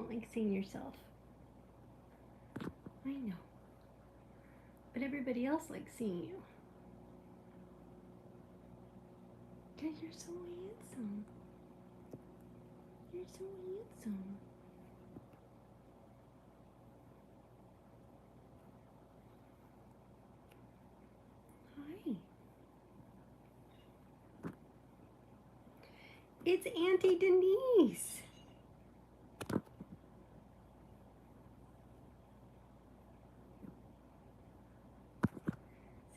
don't like seeing yourself. I know. But everybody else likes seeing you. Because you're so handsome. You're so handsome. Hi. It's Auntie Denise.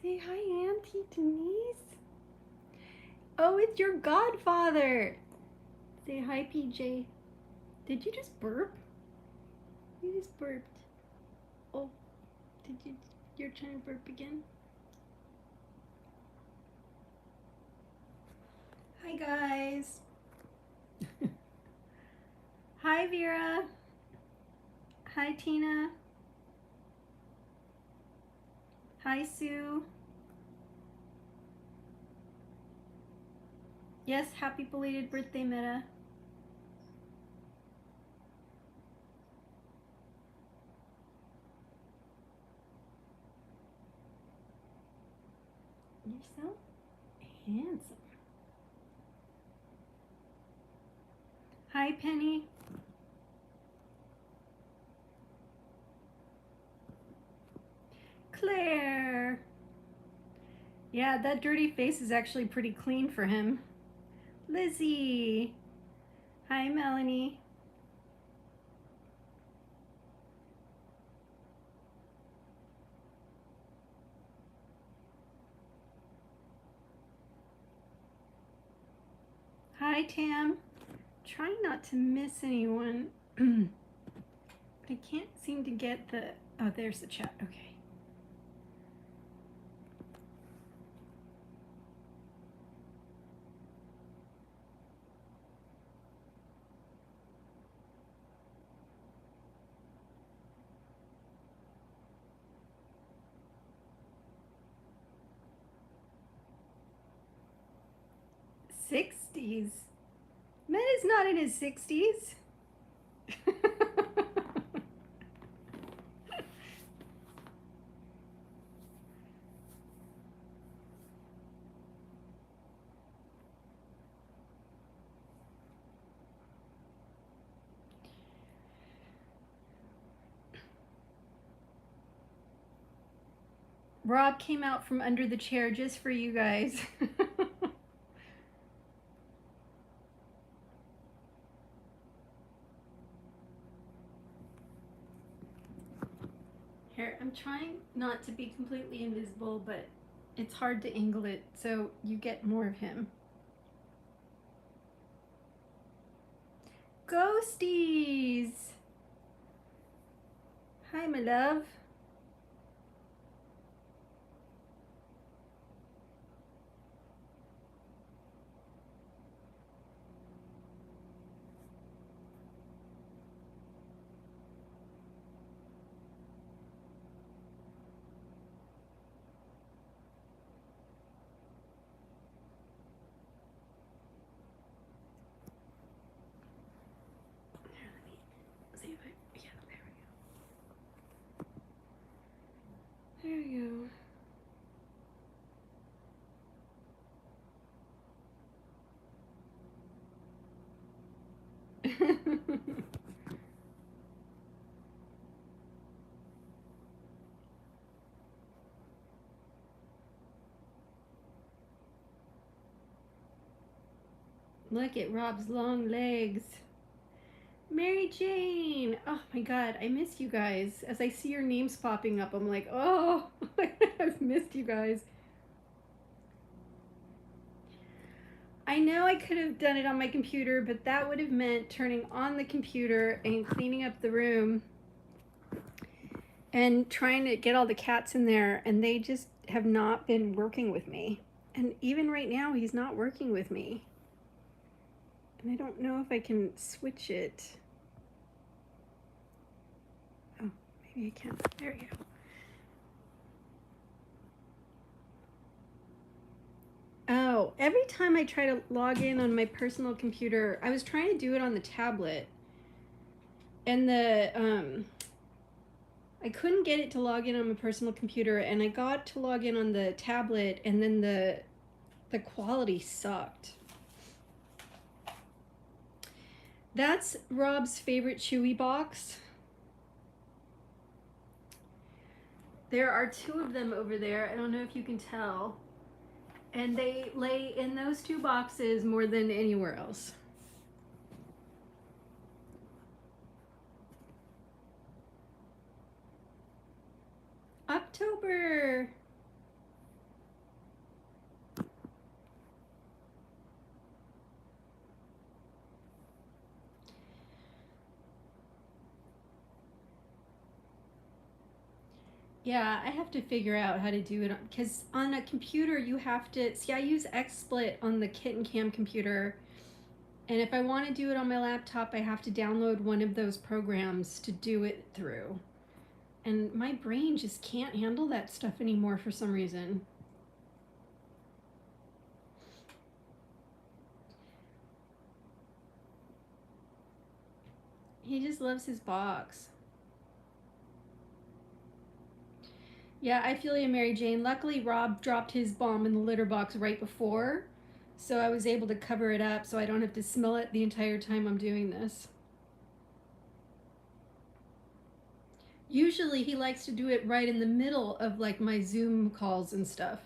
Say hi, Auntie Denise. Oh, it's your godfather. Say hi, PJ. Did you just burp? You just burped. Oh, you're trying to burp again? Hi, guys. Hi, Vera. Hi, Tina. Hi, Sue. Yes, happy belated birthday, Meta. You're so handsome. Hi, Penny. Claire. Yeah, that dirty face is actually pretty clean for him. Lizzie. Hi, Melanie. Hi, Tam. Trying not to miss anyone. I can't seem to get the... Oh, there's the chat. Okay. '60s. Matt is not in his 60s. Rob came out from under the chair just for you guys. Here, I'm trying not to be completely invisible, but it's hard to angle it so you get more of him. Ghosties! Hi, my love. See if I, yeah, there we go. There we go. Look at Rob's long legs. Mary Jane! Oh my god, I miss you guys. As I see your names popping up, I'm like, oh, I've missed you guys. I know I could have done it on my computer, but that would have meant turning on the computer and cleaning up the room and trying to get all the cats in there, and they just have not been working with me. And even right now, he's not working with me. And I don't know if I can switch it. Oh, maybe I can. There we go. Oh, every time I try to log in on my personal computer, I was trying to do it on the tablet, And I couldn't get it to log in on my personal computer, and I got to log in on the tablet, and then the quality sucked. That's Rob's favorite Chewy box. There are 2 of them over there. I don't know if you can tell. And they lay in those 2 boxes more than anywhere else. October. Yeah, I have to figure out how to do it because on a computer you have to see. I use XSplit on the Kitten Cam computer, and if I want to do it on my laptop, I have to download one of those programs to do it through. And my brain just can't handle that stuff anymore for some reason. He just loves his box. Yeah, I feel you, Mary Jane. Luckily, Rob dropped his bomb in the litter box right before, so I was able to cover it up so I don't have to smell it the entire time I'm doing this. Usually he likes to do it right in the middle of like my Zoom calls and stuff.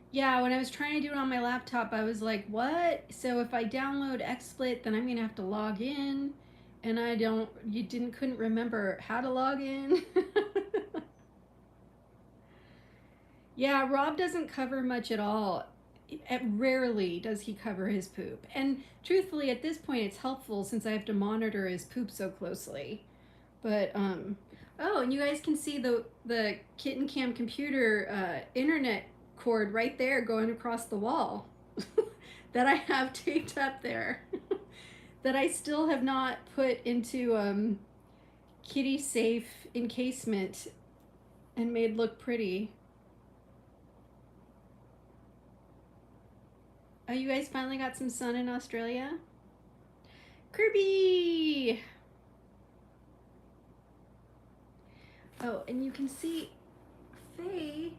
Yeah, when I was trying to do it on my laptop, I was like, what? So if I download XSplit, then I'm gonna have to log in, and couldn't remember how to log in. Yeah, Rob doesn't cover much at all. Rarely does he cover his poop. And truthfully, at this point, it's helpful since I have to monitor his poop so closely. But, oh, and you guys can see the Kitten Cam computer internet cord right there going across the wall that I have taped up there that I still have not put into kitty safe encasement and made look pretty. Oh, you guys finally got some sun in Australia? Kirby! Oh, and you can see Faye.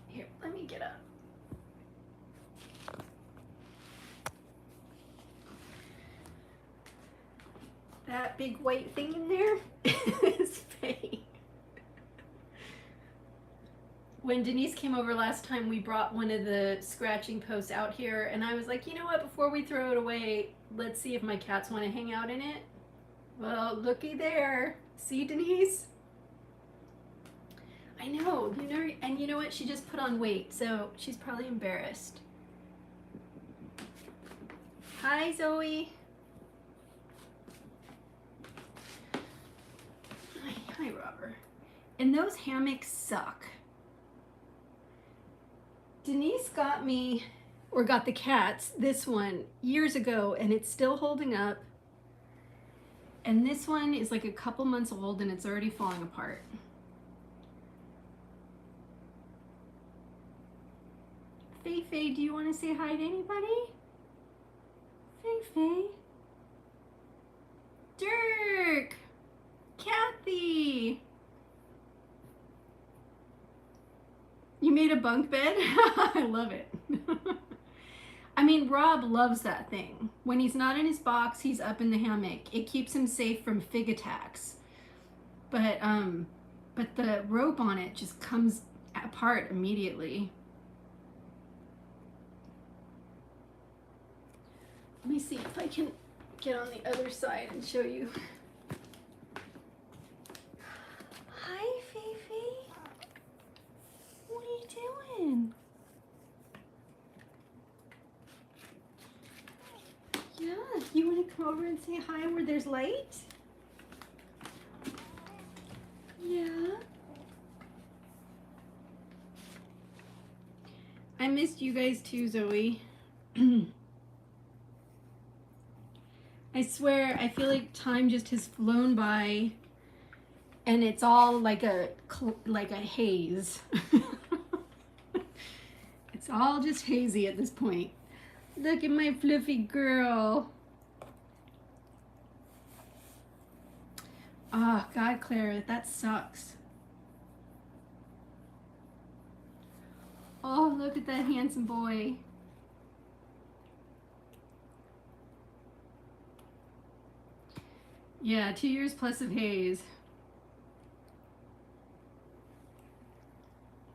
Here, let me get up. That big white thing in there is Faye. When Denise came over last time, we brought one of the scratching posts out here, and I was like, you know what, before we throw it away, let's see if my cats want to hang out in it. Well, looky there. See, Denise? I know, and you know what, she just put on weight, so she's probably embarrassed. Hi, Zoe. Hi, Robert. And those hammocks suck. Denise got the cats, this one years ago, and it's still holding up. And this one is like a couple months old and it's already falling apart. Faye, do you want to say hi to anybody? Faye. Dirk! Kathy! You made a bunk bed? I love it. I mean, Rob loves that thing. When he's not in his box, he's up in the hammock. It keeps him safe from fig attacks. But the rope on it just comes apart immediately. Let me see if I can get on the other side and show you. Hi, Fifi. What are you doing? Yeah, you want to come over and say hi where there's light? Yeah. I missed you guys too, Zoe. I swear, I feel like time just has flown by, and it's all like a haze. It's all just hazy at this point. Look at my fluffy girl. Oh, God, Claire, that sucks. Oh, look at that handsome boy. Yeah, 2 years plus of haze.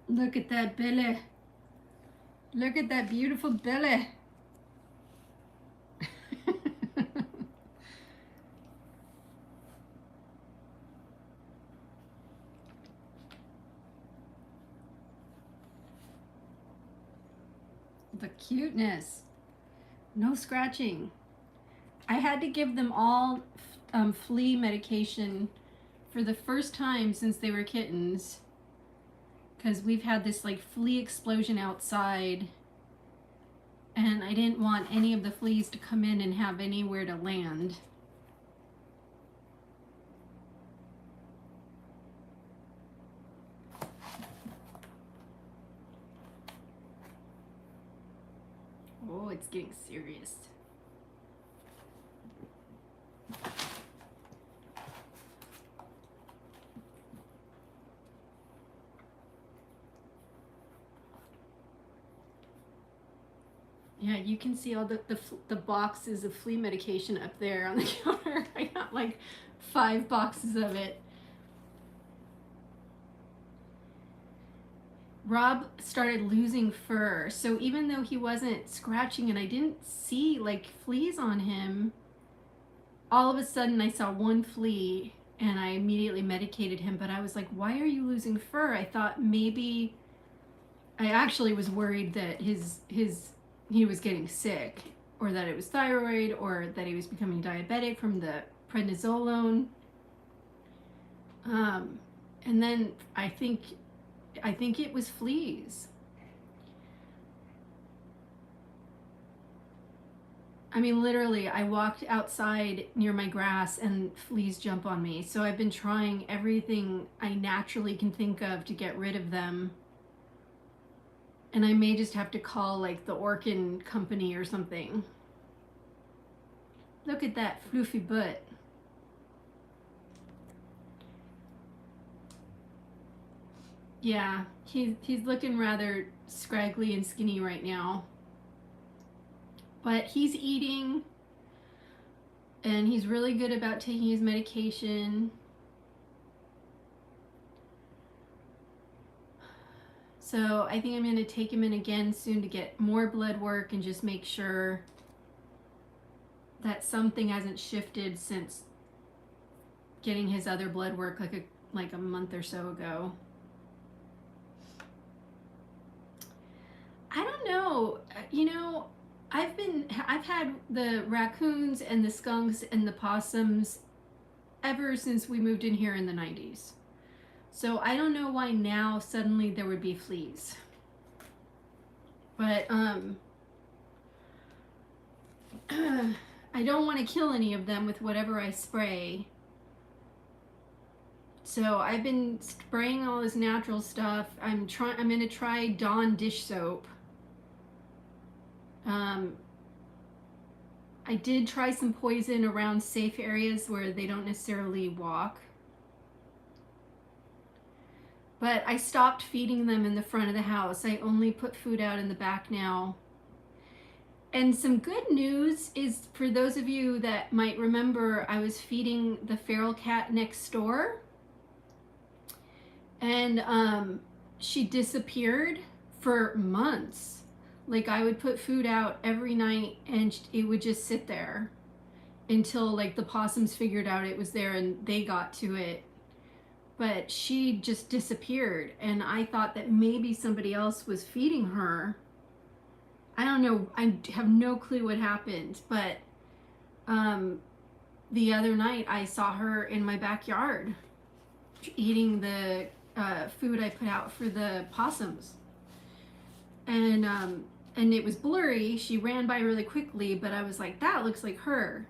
Look at that belly. Look at that beautiful belly. The cuteness. No scratching. I had to give them all flea medication for the first time since they were kittens, because we've had this like flea explosion outside, and I didn't want any of the fleas to come in and have anywhere to land. Oh, it's getting serious. Yeah, you can see all the boxes of flea medication up there on the counter. I got like 5 boxes of it. Rob started losing fur, so even though he wasn't scratching and I didn't see like fleas on him, all of a sudden I saw 1 flea and I immediately medicated him. But I was like, why are you losing fur? I thought maybe, I actually was worried that he was getting sick, or that it was thyroid, or that he was becoming diabetic from the prednisolone. And then I think it was fleas. I mean, literally, I walked outside near my grass and fleas jump on me. So I've been trying everything I naturally can think of to get rid of them. And I may just have to call like the Orkin company or something. Look at that floofy butt. Yeah, he's looking rather scraggly and skinny right now. But he's eating, and he's really good about taking his medication. So I think I'm going to take him in again soon to get more blood work and just make sure that something hasn't shifted since getting his other blood work like a month or so ago. I don't know. You know, I've had the raccoons and the skunks and the possums ever since we moved in here in the 90s. So I don't know why now suddenly there would be fleas. But I don't want to kill any of them with whatever I spray. So I've been spraying all this natural stuff. I'm going to try Dawn dish soap. I did try some poison around safe areas where they don't necessarily walk. But I stopped feeding them in the front of the house. I only put food out in the back now. And some good news is, for those of you that might remember, I was feeding the feral cat next door. And she disappeared for months. Like, I would put food out every night and it would just sit there until like the possums figured out it was there and they got to it. But she just disappeared, and I thought that maybe somebody else was feeding her. I don't know. I have no clue what happened, but the other night I saw her in my backyard eating the food I put out for the possums. And it was blurry. She ran by really quickly, but I was like, that looks like her.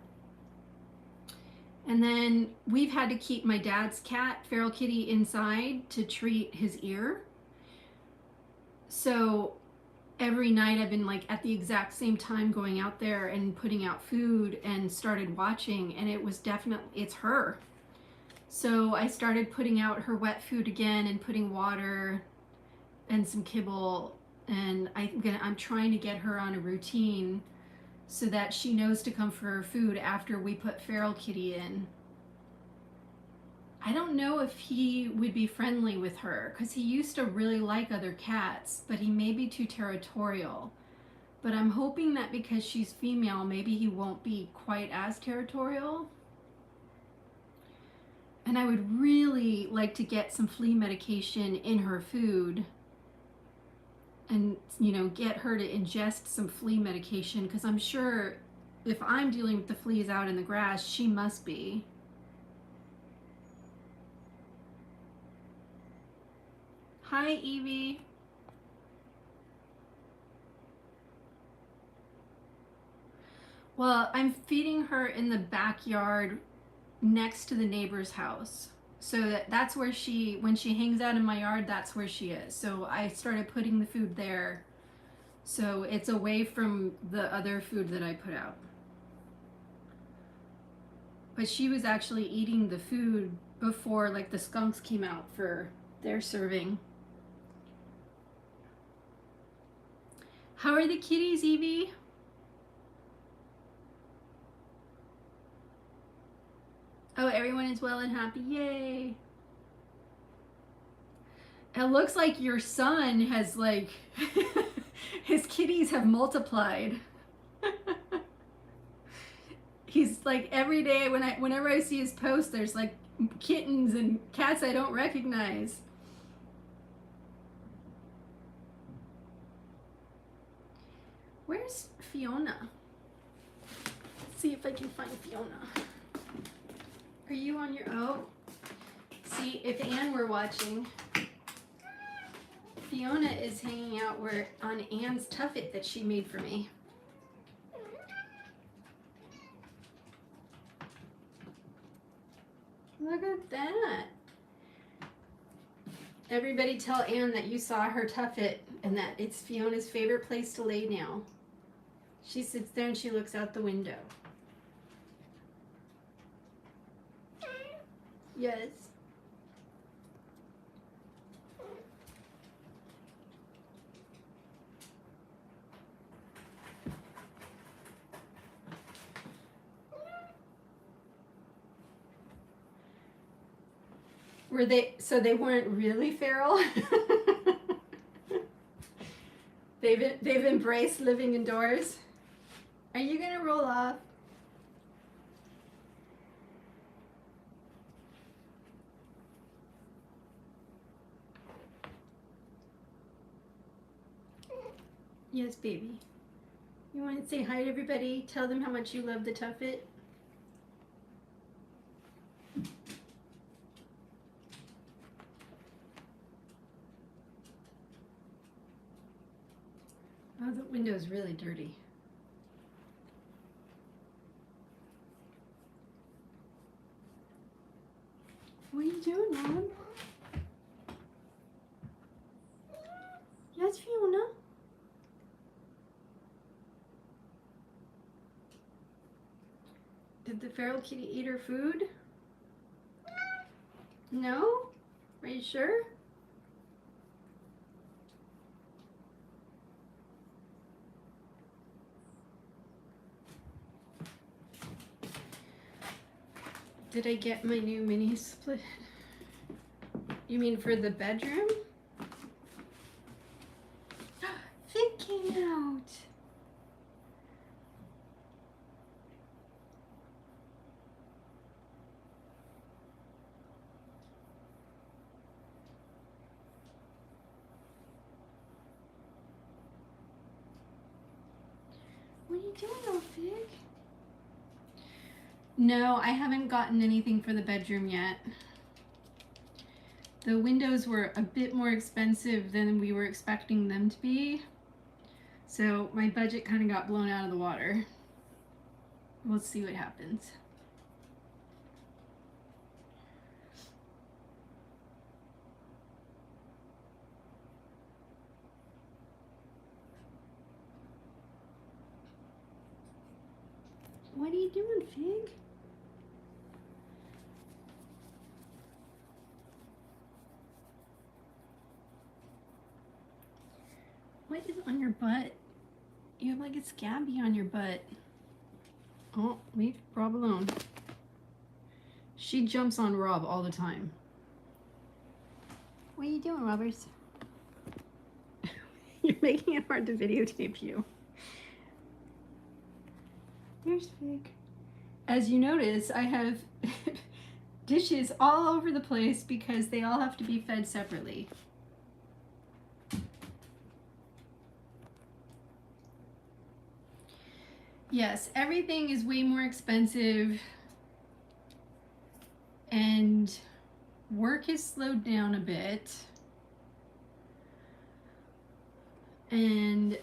And then we've had to keep my dad's cat, feral kitty, inside to treat his ear. So every night I've been like at the exact same time going out there and putting out food and started watching, and it was definitely, it's her. So I started putting out her wet food again and putting water and some kibble, and I'm trying to get her on a routine so that she knows to come for her food after we put feral kitty in. I don't know if he would be friendly with her because he used to really like other cats, but he may be too territorial. But I'm hoping that because she's female, maybe he won't be quite as territorial. And I would really like to get some flea medication in her food and, you know, get her to ingest some flea medication, because I'm sure if I'm dealing with the fleas out in the grass, she must be. Hi, Evie. Well, I'm feeding her in the backyard next to the neighbor's house. So that's where when she hangs out in my yard, that's where she is. So I started putting the food there. So it's away from the other food that I put out. But she was actually eating the food before like the skunks came out for their serving. How are the kitties, Evie? Oh, everyone is well and happy. Yay. It looks like your son has like his kitties have multiplied. He's like every day whenever I see his post, there's like kittens and cats I don't recognize. Where's Fiona? Let's see if I can find Fiona. Are you on your... Oh. See, if Anne were watching, Fiona is hanging out on Anne's tuffet that she made for me. Look at that. Everybody tell Anne that you saw her tuffet and that it's Fiona's favorite place to lay now. She sits there and she looks out the window. Yes. Were they, so they weren't really feral? They've embraced living indoors. Are you gonna roll off? Yes, baby. You want to say hi to everybody? Tell them how much you love the tuffet? Oh, the window is really dirty. What are you doing, Mom? Yes, Fiona? Did the feral kitty eat her food? No? Are you sure? Did I get my new mini split? You mean for the bedroom? Fig came out. What are you doing, little Fig? No, I haven't gotten anything for the bedroom yet. The windows were a bit more expensive than we were expecting them to be. So my budget kind of got blown out of the water. We'll see what happens. What are you doing, Fig? What is on your butt? You have like a scabby on your butt. Oh, leave Rob alone. She jumps on Rob all the time. What are you doing, Robbers? You're making it hard to videotape you. There's Fig. As you notice, I have dishes all over the place because they all have to be fed separately. Yes, everything is way more expensive and work has slowed down a bit. And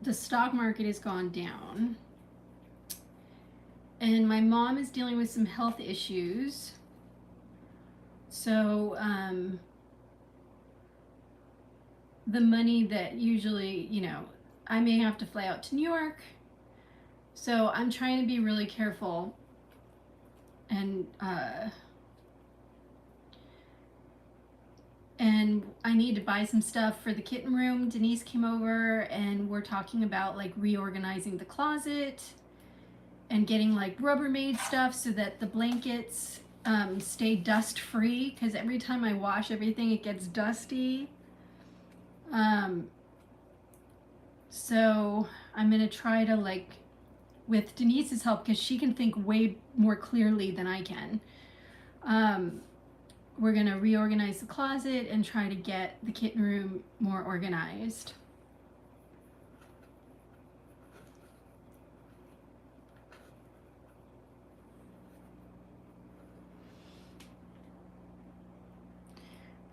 the stock market has gone down. And my mom is dealing with some health issues. So the money that usually, you know, I may have to fly out to New York. So I'm trying to be really careful and I need to buy some stuff for the kitten room. Denise came over and we're talking about like reorganizing the closet and getting like Rubbermaid stuff so that the blankets stay dust free, because every time I wash everything it gets dusty. So I'm gonna try to, like, with Denise's help, because she can think way more clearly than I can, we're gonna reorganize the closet and try to get the kitten room more organized.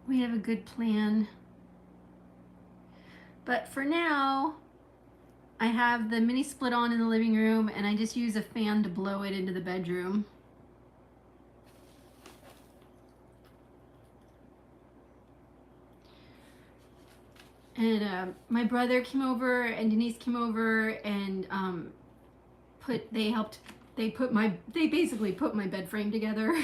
We have a good plan. But for now, I have the mini split on in the living room and I just use a fan to blow it into the bedroom. And my brother came over and Denise came over and they basically put my bed frame together.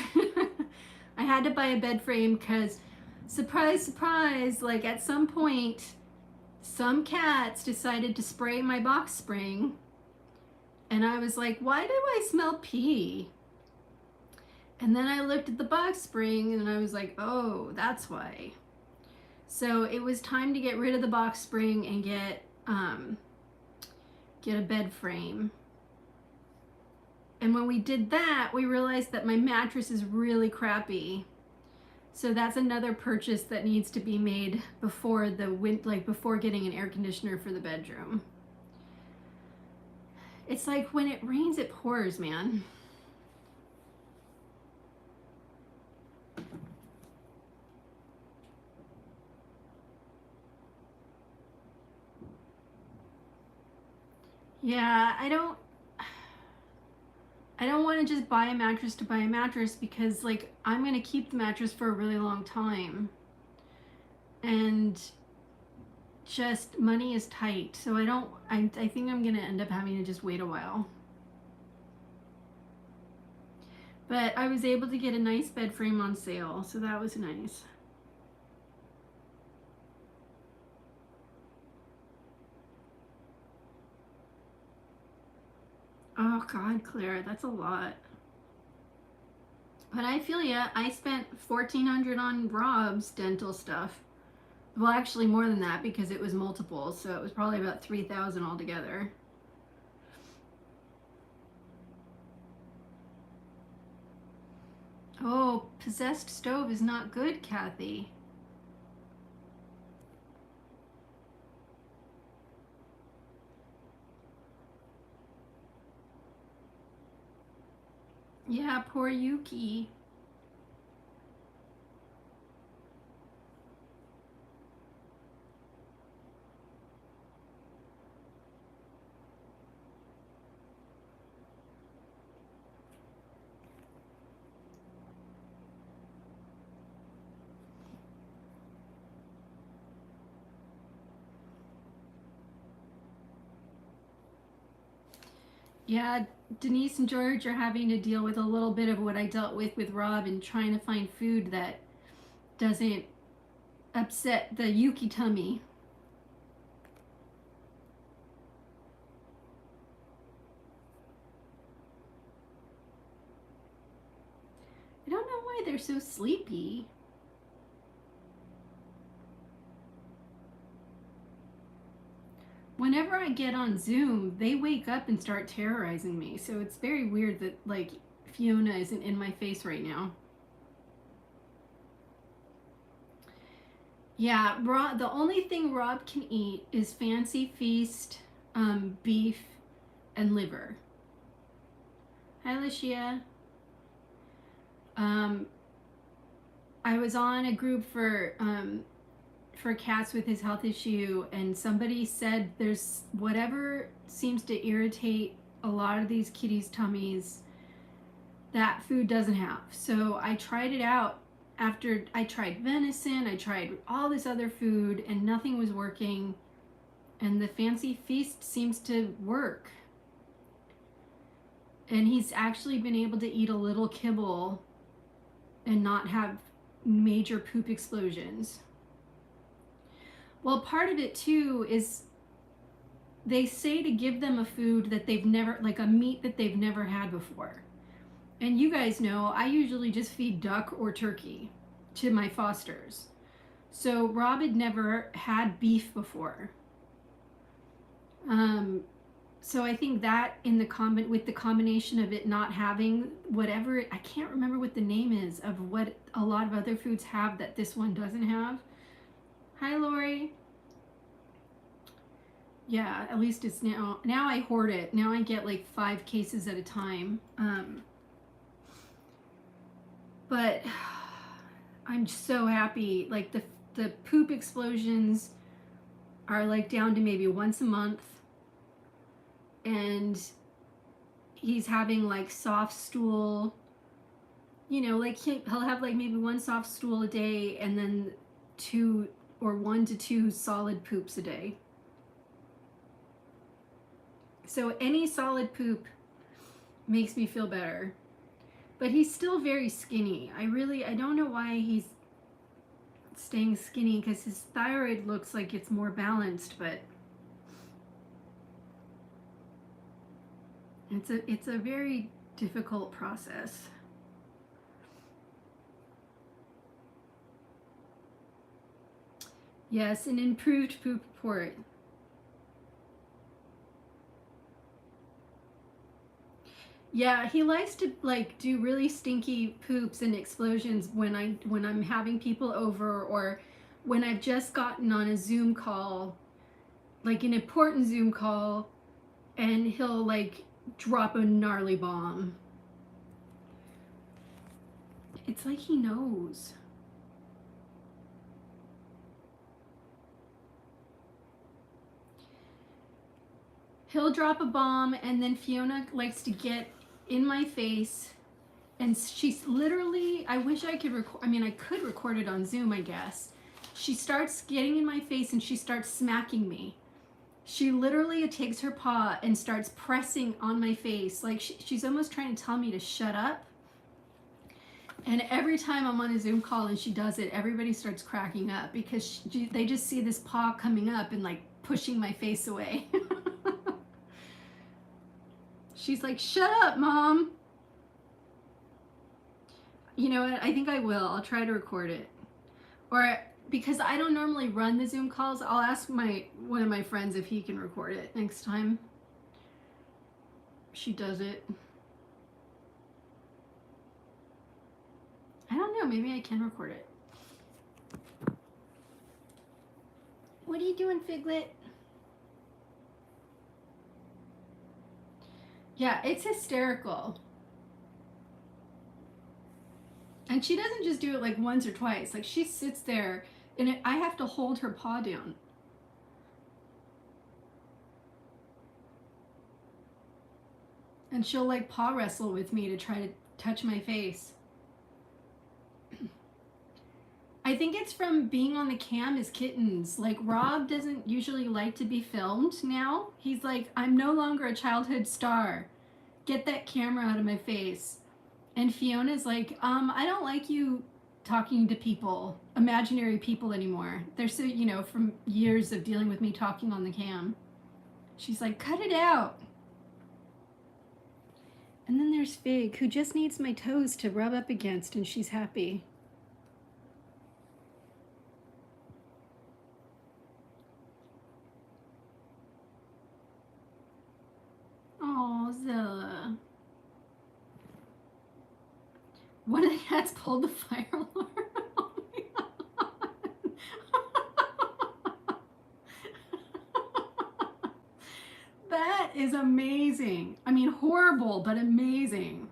I had to buy a bed frame because, surprise, surprise, like at some point, some cats decided to spray my box spring. And I was like, why do I smell pee? And then I looked at the box spring and I was like, oh, that's why. So it was time to get rid of the box spring and get a bed frame. And when we did that, we realized that my mattress is really crappy. So that's another purchase that needs to be made before before getting an air conditioner for the bedroom. It's like when it rains, it pours, man. Yeah, I don't want to just buy a mattress to buy a mattress, because like I'm going to keep the mattress for a really long time. And just money is tight. So I think I'm going to end up having to just wait a while. But I was able to get a nice bed frame on sale, so that was nice. Oh God, Claire, that's a lot. But I feel ya. I spent $1,400 on Rob's dental stuff. Well, actually more than that, because it was multiple, so it was probably about $3,000 altogether. Oh, possessed stove is not good, Kathy. Yeah, poor Yuki. Yeah, Denise and George are having to deal with a little bit of what I dealt with Rob, and trying to find food that doesn't upset the Yuki tummy. I don't know why they're so sleepy. Whenever I get on Zoom, they wake up and start terrorizing me. So it's very weird that, like, Fiona isn't in my face right now. Yeah, the only thing Rob can eat is Fancy Feast, beef, and liver. Hi, Lucia. Um, I was on a group for cats with his health issue, and somebody said there's whatever seems to irritate a lot of these kitties' tummies that food doesn't have. So I tried it out. After I tried venison, I tried all this other food, and nothing was working. And the Fancy Feast seems to work. And he's actually been able to eat a little kibble and not have major poop explosions. Well, part of it too is they say to give them a food that they've never, like a meat that they've never had before. And you guys know I usually just feed duck or turkey to my fosters. So Rob had never had beef before. So I think that in the with the combination of it not having whatever, I can't remember what the name is of what a lot of other foods have that this one doesn't have. Hi, Lori. Yeah, at least it's now I hoard it. Now I get like 5 cases at a time. But I'm so happy. Like the poop explosions are like down to maybe once a month. And he's having like soft stool, you know, like he'll have like maybe 1 soft stool a day, and then 2 or 1 to 2 solid poops a day. So any solid poop makes me feel better. But he's still very skinny. I don't know why he's staying skinny, because his thyroid looks like it's more balanced, but it's a very difficult process. Yes, an improved poop report. Yeah, he likes to like do really stinky poops and explosions when I'm having people over, or when I've just gotten on a Zoom call, like an important Zoom call, and he'll like drop a gnarly bomb. It's like he knows. He'll drop a bomb, and then Fiona likes to get in my face, and she's literally, I wish I could record, I mean, I could record it on Zoom, I guess. She starts getting in my face and she starts smacking me. She literally takes her paw and starts pressing on my face, like she's almost trying to tell me to shut up. And every time I'm on a Zoom call and she does it, everybody starts cracking up, because they just see this paw coming up and like pushing my face away. She's like, shut up, Mom. You know what? I think I will. I'll try to record it. Or because I don't normally run the Zoom calls, I'll ask one of my friends if he can record it next time she does it. I don't know. Maybe I can record it. What are you doing, Figlet? Yeah, it's hysterical. And she doesn't just do it like once or twice. Like she sits there and I have to hold her paw down. And she'll like paw wrestle with me to try to touch my face. I think it's from being on the cam as kittens. Like Rob doesn't usually like to be filmed now. He's like, I'm no longer a childhood star. get that camera out of my face. And Fiona's like, I don't like you talking to people, imaginary people anymore. They're so, you know, from years of dealing with me talking on the cam. She's like, cut it out. And then there's Fig, who just needs my toes to rub up against, and she's happy. Oh, Zilla. One of the cats pulled the fire alarm. Oh my God. That is amazing. I mean, horrible, but amazing.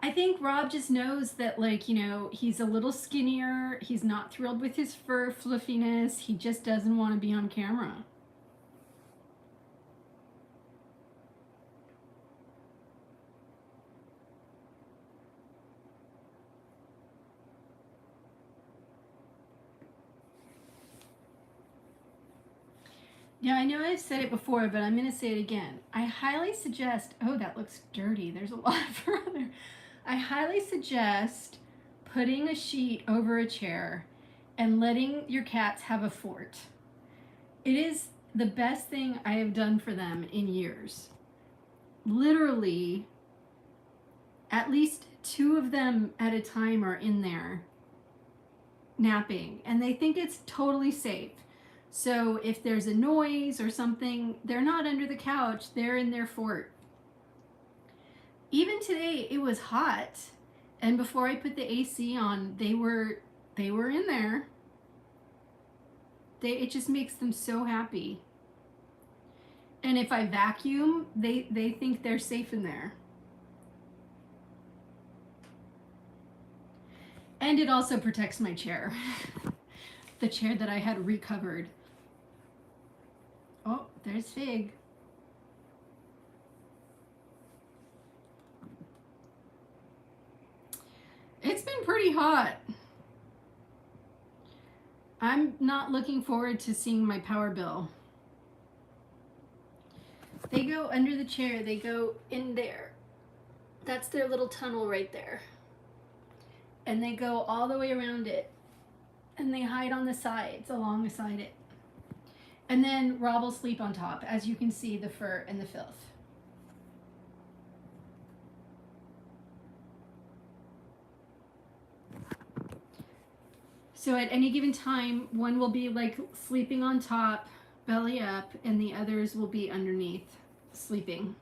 I think Rob just knows that, like, you know, he's a little skinnier. He's not thrilled with his fur fluffiness. He just doesn't want to be on camera. Yeah, I know I've said it before, but I'm going to say it again. I highly suggest, oh, that looks dirty. There's a lot of fur on there. I highly suggest putting a sheet over a chair and letting your cats have a fort. It is the best thing I have done for them in years. Literally, at least 2 of them at a time are in there napping, and they think it's totally safe. So if there's a noise or something, they're not under the couch, they're in their fort. Even today, it was hot, and before I put the AC on, they were in there. It just makes them so happy. And if I vacuum, they think they're safe in there. And it also protects my chair. The chair that I had recovered. Oh, there's Fig. It's been pretty hot. I'm not looking forward to seeing my power bill. They go under the chair. They go in there. That's their little tunnel right there. And they go all the way around it. And they hide on the sides, alongside it. And then Rob will sleep on top, as you can see the fur and the filth. So at any given time, one will be like sleeping on top, belly up, and the others will be underneath, sleeping.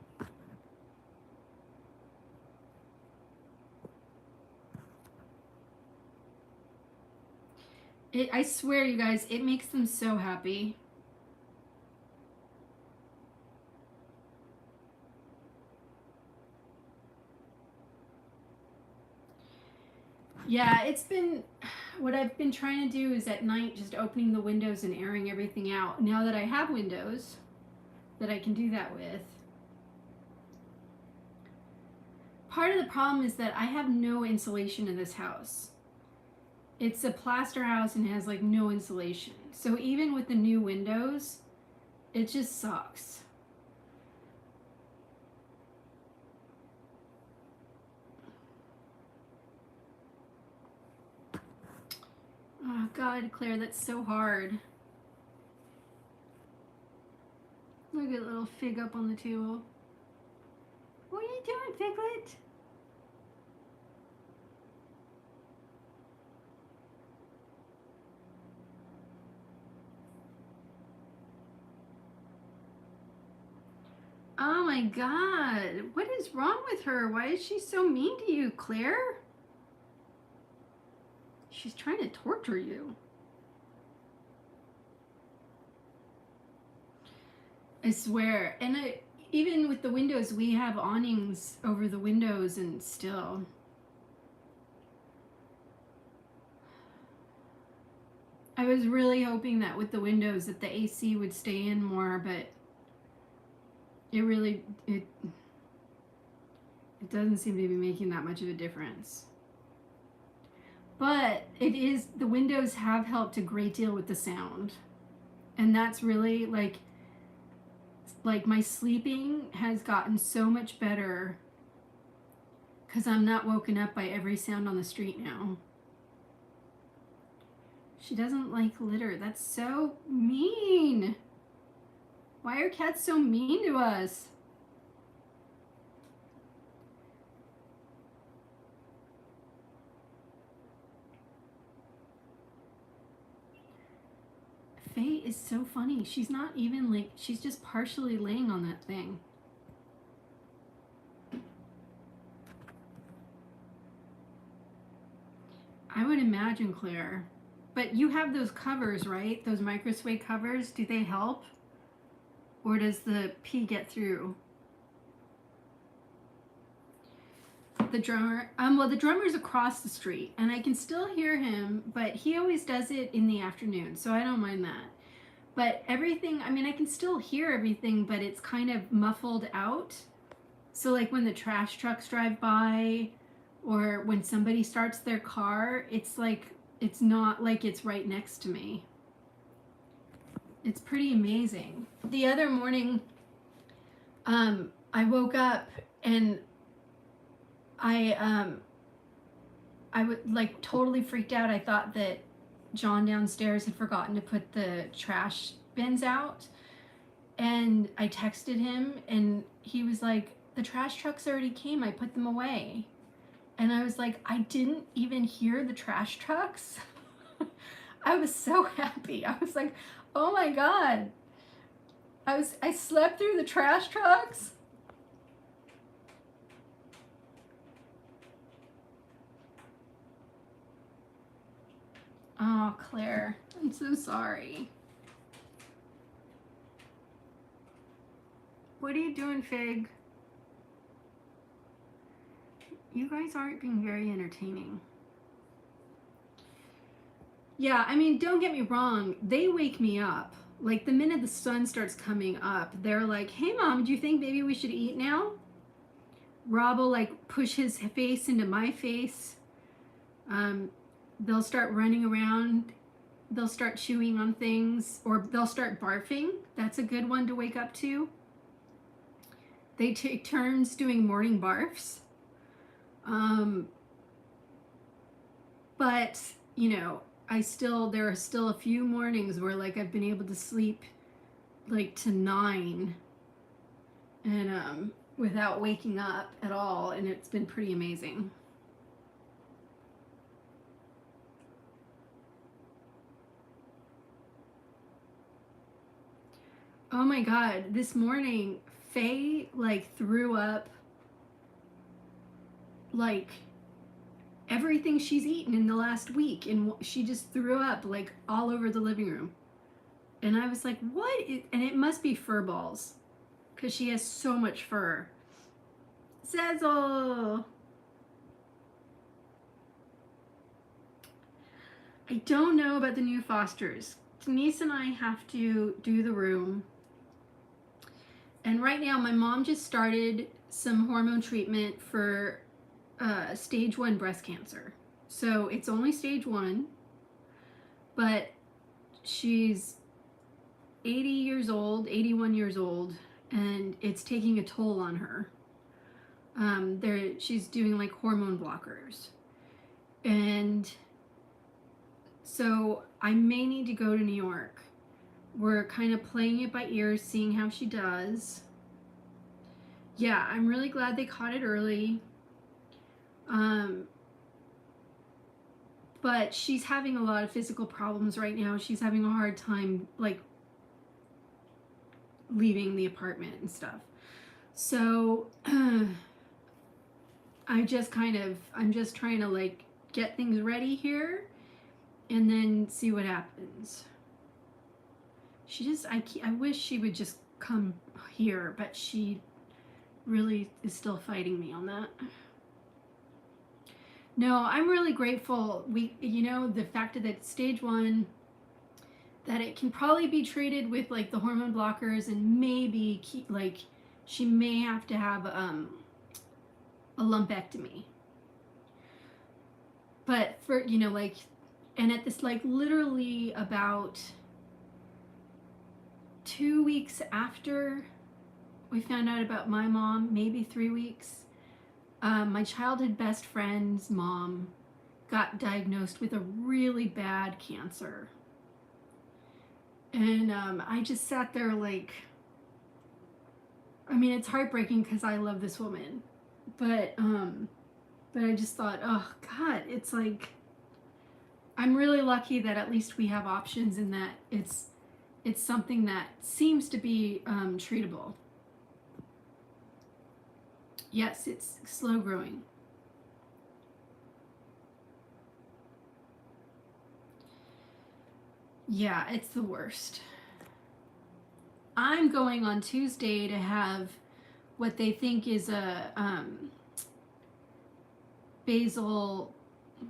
I swear, you guys, it makes them so happy. Yeah, it's been, what I've been trying to do is at night just opening the windows and airing everything out. Now that I have windows that I can do that with. Part of the problem is that I have no insulation in this house. It's a plaster house and has like no insulation. So even with the new windows, it just sucks. Oh God, Claire, that's so hard. Look at little Fig up on the table. What are you doing, Figlet? Oh my God, what is wrong with her? Why is she so mean to you, Claire? She's trying to torture you. I swear. And even with the windows, we have awnings over the windows, and still. I was really hoping that with the windows that the AC would stay in more, but it doesn't seem to be making that much of a difference. But it is, the windows have helped a great deal with the sound. And that's really like my sleeping has gotten so much better because I'm not woken up by every sound on the street now. She doesn't like litter. That's so mean. Why are cats so mean to us? Faye is so funny. She's not even like, she's just partially laying on that thing. I would imagine, Claire. But you have those covers, right? Those micro suede covers. Do they help? Or does the pee get through? The drummer, well, the drummer's across the street and I can still hear him, but he always does it in the afternoon, so I don't mind that. But everything, I mean, I can still hear everything, but it's kind of muffled out. So like when the trash trucks drive by or when somebody starts their car, it's like, it's not like it's right next to me. It's pretty amazing. The other morning, I woke up and I was like totally freaked out. I thought that John downstairs had forgotten to put the trash bins out. And I texted him and he was like, the trash trucks already came. I put them away. And I was like, I didn't even hear the trash trucks. I was so happy. I was like, oh my God. I slept through the trash trucks. Oh, Claire, I'm so sorry. What are you doing, Fig? You guys aren't being very entertaining. Yeah, I mean, don't get me wrong. They wake me up. Like the minute the sun starts coming up, they're like, hey mom, do you think maybe we should eat now? Rob will like push his face into my face. They'll start running around. They'll start chewing on things, or they'll start barfing. That's a good one to wake up to. They take turns doing morning barfs. But, you know, there are still a few mornings where like I've been able to sleep like to 9 and without waking up at all, and it's been pretty amazing. Oh my God, this morning Faye like threw up like everything she's eaten in the last week, and she just threw up like all over the living room. And I was like, what? And it must be fur balls because she has so much fur. Zazzle! I don't know about the new fosters. Denise and I have to do the room. And right now my mom just started some hormone treatment for stage 1 breast cancer. So it's only stage 1, but she's 80 years old, 81 years old, and it's taking a toll on her. She's doing like hormone blockers. And so I may need to go to New York. We're kind of playing it by ear, seeing how she does. Yeah, I'm really glad they caught it early. But she's having a lot of physical problems right now. She's having a hard time like leaving the apartment and stuff. So I'm just trying to like get things ready here and then see what happens. I wish she would just come here, but she really is still fighting me on that. No, I'm really grateful. The fact that it's stage 1, that it can probably be treated with like the hormone blockers, and maybe she may have to have a lumpectomy. But for, you know, like, and at this, like, literally about 2 weeks after we found out about my mom, maybe 3 weeks, my childhood best friend's mom got diagnosed with a really bad cancer. And I just sat there like, I mean, it's heartbreaking because I love this woman, but I just thought, oh God, it's like, I'm really lucky that at least we have options and that it's something that seems to be treatable. Yes, it's slow growing. Yeah, it's the worst. I'm going on Tuesday to have what they think is a basal,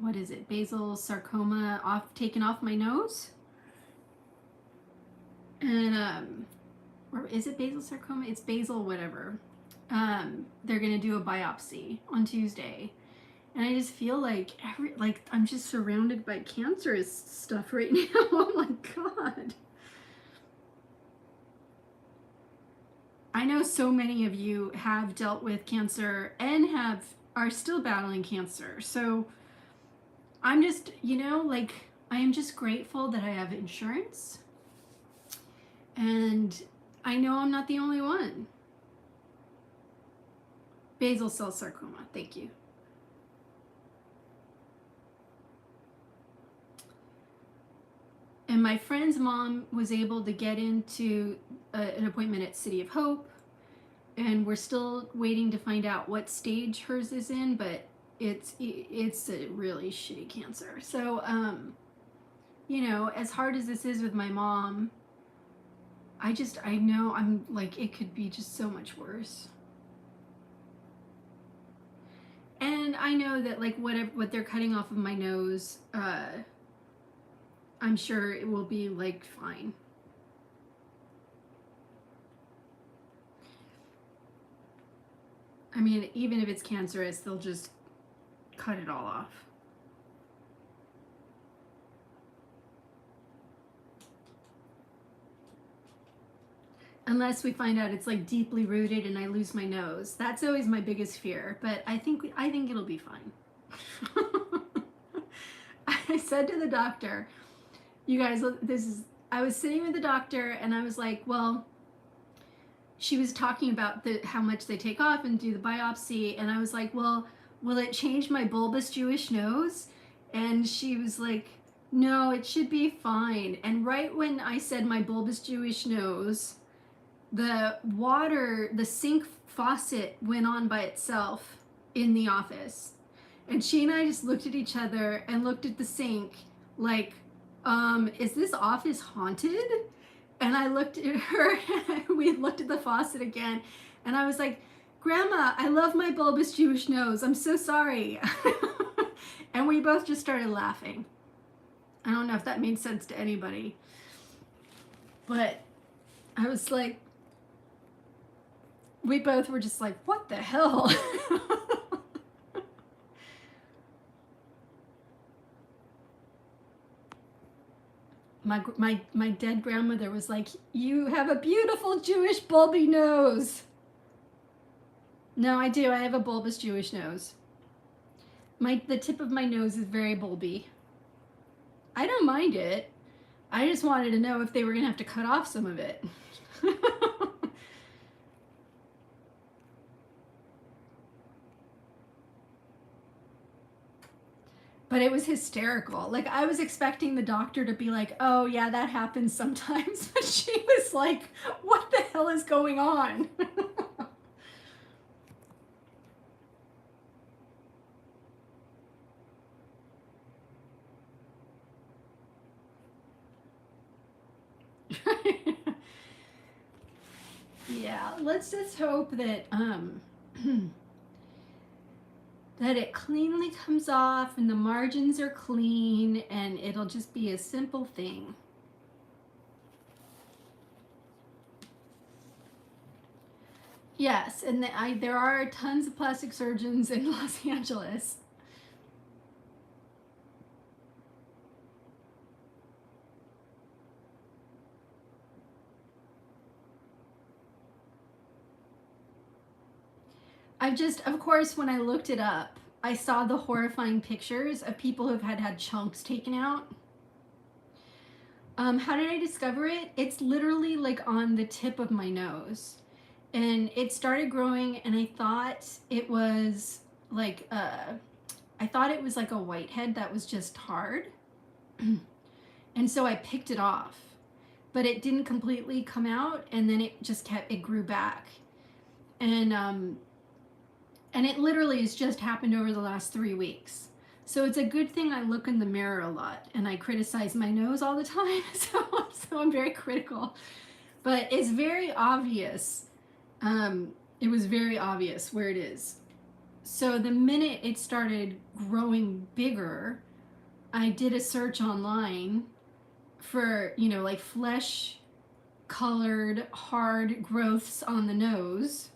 what is it? Basal sarcoma taken off my nose. And or is it basal sarcoma? It's basal whatever. They're gonna do a biopsy on Tuesday. And I just feel like I'm just surrounded by cancerous stuff right now. Oh my God. I know so many of you have dealt with cancer and are still battling cancer. So I'm just, you know, like, I am just grateful that I have insurance. And I know I'm not the only one. Basal cell sarcoma, thank you. And my friend's mom was able to get into an appointment at City of Hope, and we're still waiting to find out what stage hers is in, but it's a really shitty cancer. So, you know, as hard as this is with my mom, I know I'm like, it could be just so much worse. And I know that like what they're cutting off of my nose, I'm sure it will be like fine. I mean, even if it's cancerous, they'll just cut it all off. Unless we find out it's like deeply rooted and I lose my nose. That's always my biggest fear, but I think it'll be fine. I said to the doctor, you guys, I was sitting with the doctor and I was like, well, she was talking about how much they take off and do the biopsy, and I was like, well, will it change my bulbous Jewish nose? And she was like, no, it should be fine. And right when I said my bulbous Jewish nose, the sink faucet went on by itself in the office. And she and I just looked at each other and looked at the sink like, is this office haunted? And I looked at her, and we looked at the faucet again, and I was like, Grandma, I love my bulbous Jewish nose. I'm so sorry. And we both just started laughing. I don't know if that made sense to anybody, but I was like, we both were just like, what the hell? My dead grandmother was like, you have a beautiful Jewish bulby nose. No, I do. I have a bulbous Jewish nose. The tip of my nose is very bulby. I don't mind it. I just wanted to know if they were going to have to cut off some of it. But it was hysterical. Like, I was expecting the doctor to be like, oh yeah, that happens sometimes. But she was like, what the hell is going on? Yeah, let's just hope that that it cleanly comes off and the margins are clean and it'll just be a simple thing. Yes, and there are tons of plastic surgeons in Los Angeles. Of course, when I looked it up, I saw the horrifying pictures of people who've had chunks taken out. How did I discover it? It's literally like on the tip of my nose. And it started growing, and I thought it was like a whitehead that was just hard. And so I picked it off. But it didn't completely come out, and then it grew back. And it literally has just happened over the last 3 weeks. So it's a good thing I look in the mirror a lot, and I criticize my nose all the time. So I'm very critical. But it's very obvious. It was very obvious where it is. So the minute it started growing bigger, I did a search online for, like flesh colored hard growths on the nose.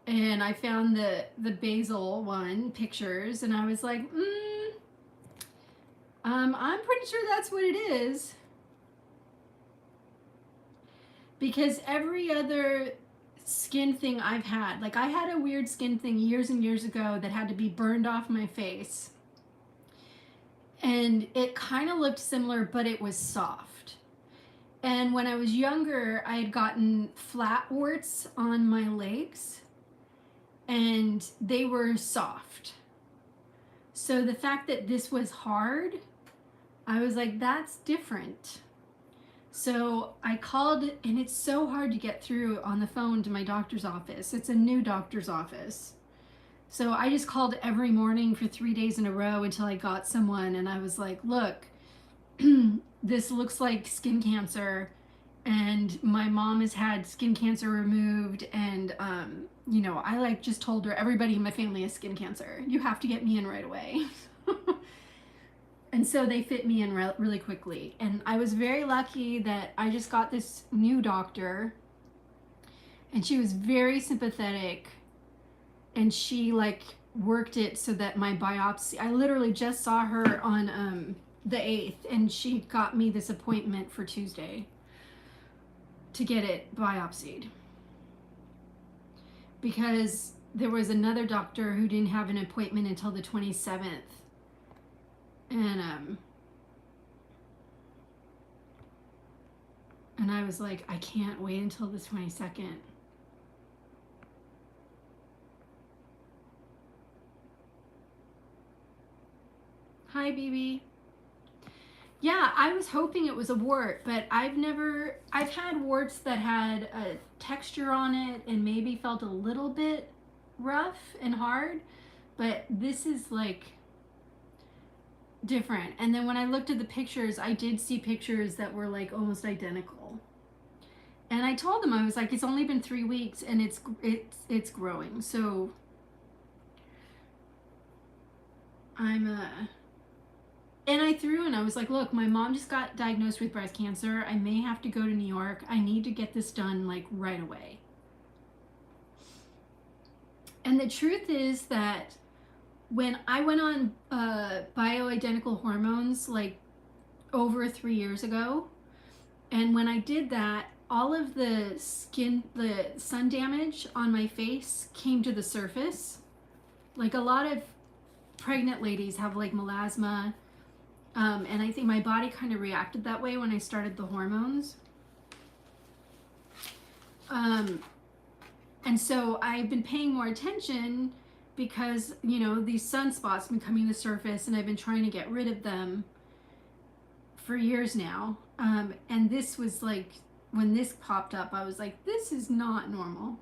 And I found the basal one pictures, and I was like, I'm pretty sure that's what it is. Because every other skin thing I've had, like I had a weird skin thing years and years ago that had to be burned off my face. And it kind of looked similar, but it was soft. And when I was younger, I had gotten flat warts on my legs, and they were soft. So the fact that this was hard, I was like, that's different. So I called, and it's so hard to get through on the phone to my doctor's office. It's a new doctor's office. So I just called every morning for 3 days in a row until I got someone, and I was like, look, this looks like skin cancer, and my mom has had skin cancer removed, and I just told her everybody in my family has skin cancer. You have to get me in right away. And so they fit me in really quickly. And I was very lucky that I just got this new doctor, and she was very sympathetic, and she worked it so that my biopsy, I literally just saw her on the 8th, and she got me this appointment for Tuesday to get it biopsied, because there was another doctor who didn't have an appointment until the 27th. And I was like, I can't wait until the 22nd. Hi, BB. Yeah, I was hoping it was a wart, but I've had warts that had a texture on it and maybe felt a little bit rough and hard, but this is different. And then when I looked at the pictures, I did see pictures that were almost identical. And I told them, I was like, it's only been 3 weeks, and it's growing. So and I threw in, I was like, look, my mom just got diagnosed with breast cancer. I may have to go to New York. I need to get this done right away. And the truth is that when I went on bioidentical hormones over 3 years ago, and when I did that, all of the sun damage on my face came to the surface. A lot of pregnant ladies have melasma, and I think my body kind of reacted that way when I started the hormones. And so I've been paying more attention because, these sunspots have been coming to the surface, and I've been trying to get rid of them for years now. And this was when this popped up, I was like, this is not normal.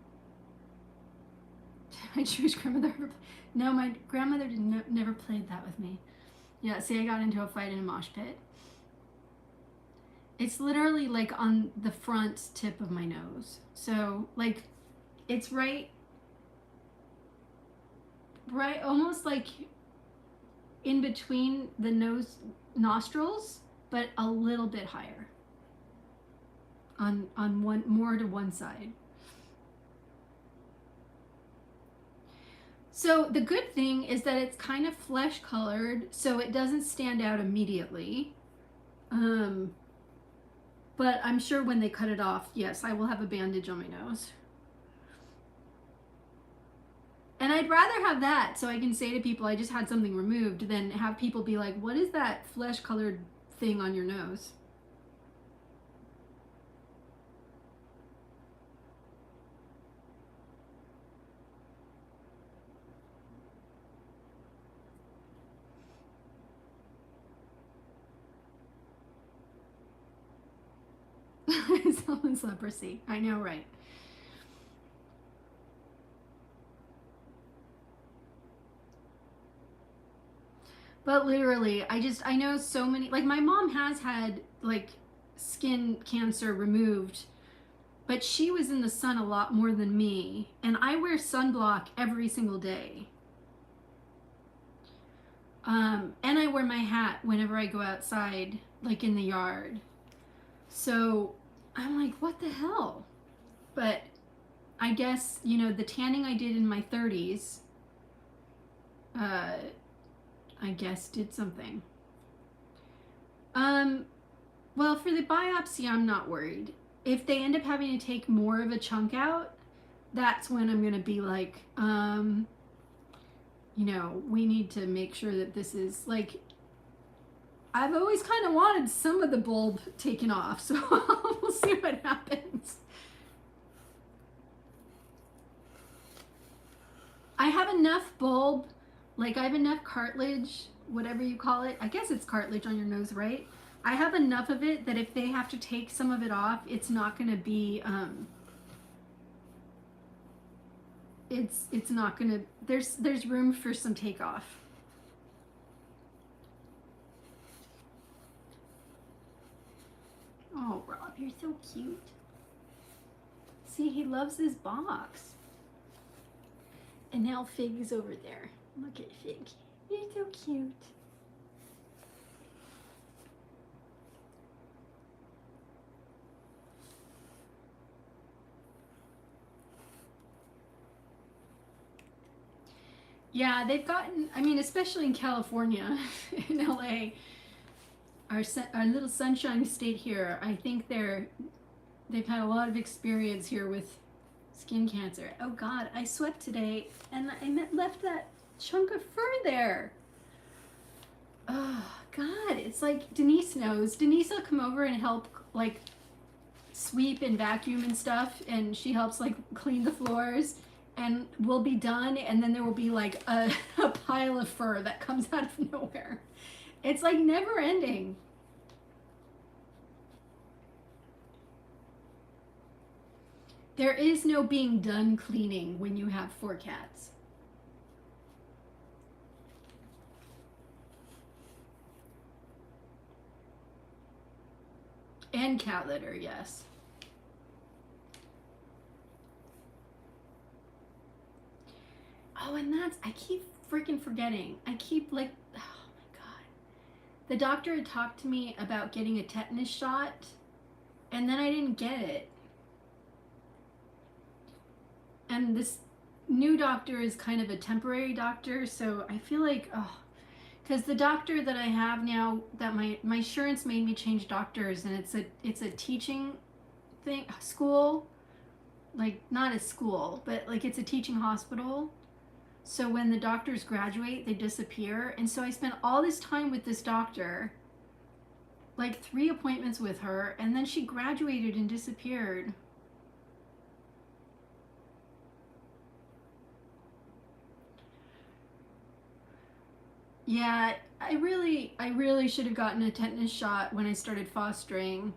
My Jewish grandmother no, my grandmother never played that with me. Yeah, see, I got into a fight in a mosh pit. It's literally on the front tip of my nose. So it's right almost in between the nostrils, but a little bit higher on one, more to one side. So the good thing is that it's kind of flesh colored, so it doesn't stand out immediately. But I'm sure when they cut it off, yes, I will have a bandage on my nose. And I'd rather have that so I can say to people I just had something removed than have people be like, what is that flesh colored thing on your nose? Someone's leprosy. I know, right? But literally, I know so many, like my mom has had like skin cancer removed, but she was in the sun a lot more than me, and I wear sunblock every single day. And I wear my hat whenever I go outside, like in the yard. So I'm like, what the hell? But I guess, you know, the tanning I did in my 30s, uh, I guess did something. Um, well, for the biopsy, I'm not worried. If they end up having to take more of a chunk out, that's when I'm gonna be like, you know, we need to make sure that this is like, I've always kind of wanted some of the bulb taken off, so we'll see what happens. I have enough bulb, like I have enough cartilage, whatever you call it. I guess it's cartilage on your nose, right? I have enough of it that if they have to take some of it off, it's not going to be it's not going to there's room for some takeoff. Oh, Rob, you're so cute. See, he loves his box. And now Fig is over there. Look at Fig. You're so cute. Yeah, they've gotten, I mean, especially in California, in LA, our little sunshine state here, I think they've had a lot of experience here with skin cancer. Oh God, I swept today and I left that chunk of fur there. Oh God, it's like Denise knows. Denise will come over and help like sweep and vacuum and stuff, and she helps like clean the floors, and we'll be done, and then there will be like a pile of fur that comes out of nowhere. It's like never ending. There is no being done cleaning when you have 4 cats. And cat litter, yes. Oh, and I keep freaking forgetting. I keep like, oh my God. The doctor had talked to me about getting a tetanus shot, and then I didn't get it. And this new doctor is kind of a temporary doctor, so I feel like, oh, because the doctor that I have now, that my insurance made me change doctors, and it's a teaching thing, school, like not a school, but like it's a teaching hospital. So when the doctors graduate, they disappear, and so I spent all this time with this doctor, like 3 appointments with her, and then she graduated and disappeared. Yeah, I really should have gotten a tetanus shot when I started fostering.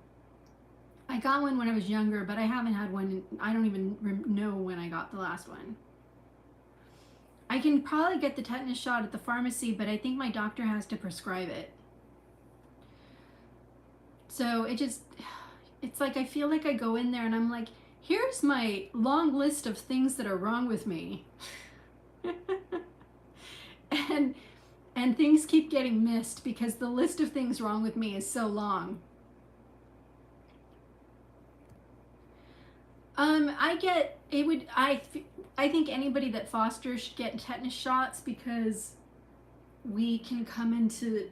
I got one when I was younger, but I haven't had one. I don't even know when I got the last one. I can probably get the tetanus shot at the pharmacy, but I think my doctor has to prescribe it. So it's like I feel like I go in there and I'm like, here's my long list of things that are wrong with me. and and things keep getting missed because the list of things wrong with me is so long. I get it would I think anybody that fosters should get tetanus shots because we can come into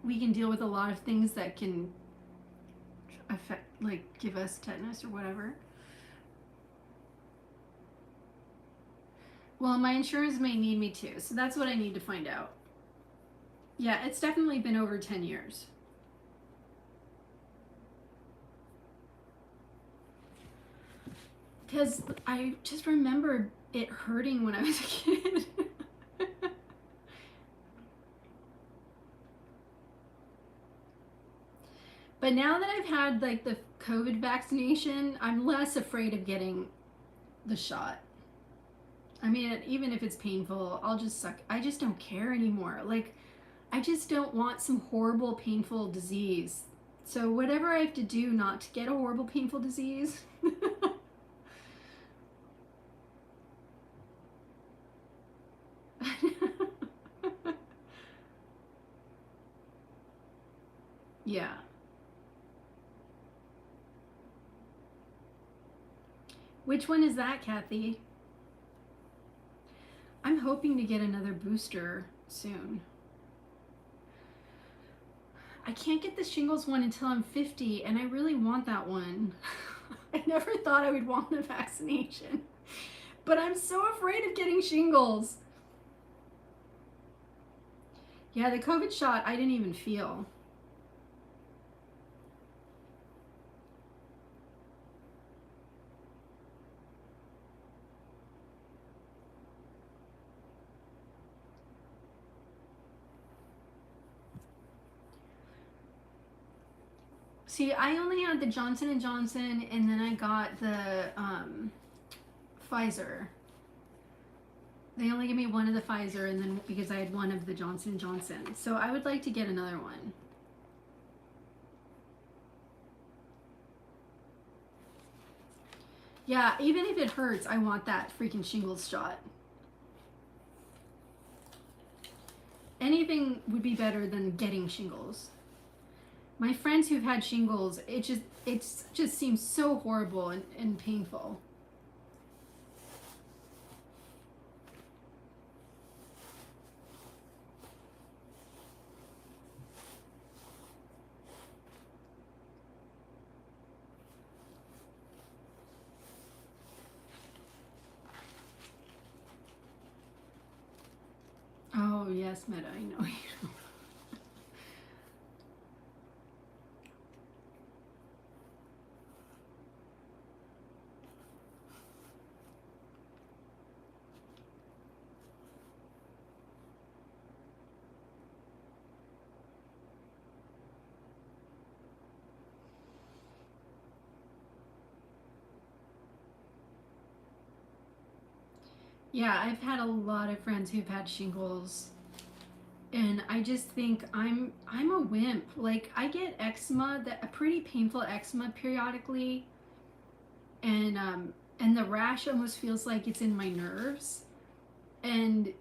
we can deal with a lot of things that can affect like give us tetanus or whatever. Well, my insurance may need me to, so that's what I need to find out. Yeah, it's definitely been over 10 years. Because I just remember it hurting when I was a kid. But now that I've had like the COVID vaccination, I'm less afraid of getting the shot. I mean, even if it's painful, I'll just suck. I just don't care anymore. Like, I just don't want some horrible, painful disease. So, whatever I have to do not to get a horrible, painful disease. Yeah. Which one is that, Kathy? I'm hoping to get another booster soon. I can't get the shingles one until I'm 50, and I really want that one. I never thought I would want the vaccination, but I'm so afraid of getting shingles. Yeah, the COVID shot I didn't even feel. See, I only had the Johnson & Johnson, and then I got the Pfizer. They only gave me one of the Pfizer, and then because I had one of the Johnson & Johnson. So I would like to get another one. Yeah, even if it hurts, I want that freaking shingles shot. Anything would be better than getting shingles. My friends who've had shingles, it just seems so horrible and painful. Oh yes, Meta, I know you. Yeah, I've had a lot of friends who've had shingles, and I just think I'm a wimp. Like, I get eczema, a pretty painful eczema periodically, and the rash almost feels like it's in my nerves, and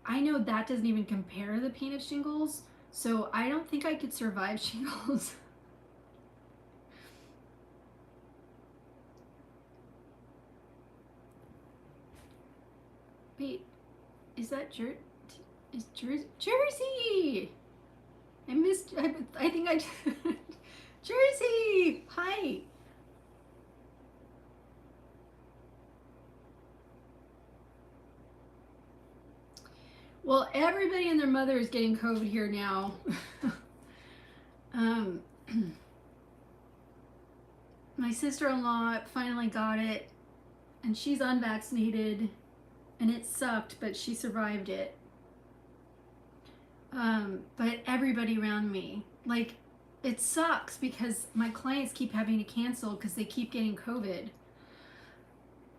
I know that doesn't even compare to the pain of shingles, so I don't think I could survive shingles. Wait, is that Jersey? I missed. I think I. Jersey, hi. Well, everybody and their mother is getting COVID here now. um, my sister-in-law finally got it, and she's unvaccinated, and it sucked, but she survived it. But everybody around me, like, it sucks because my clients keep having to cancel because they keep getting COVID.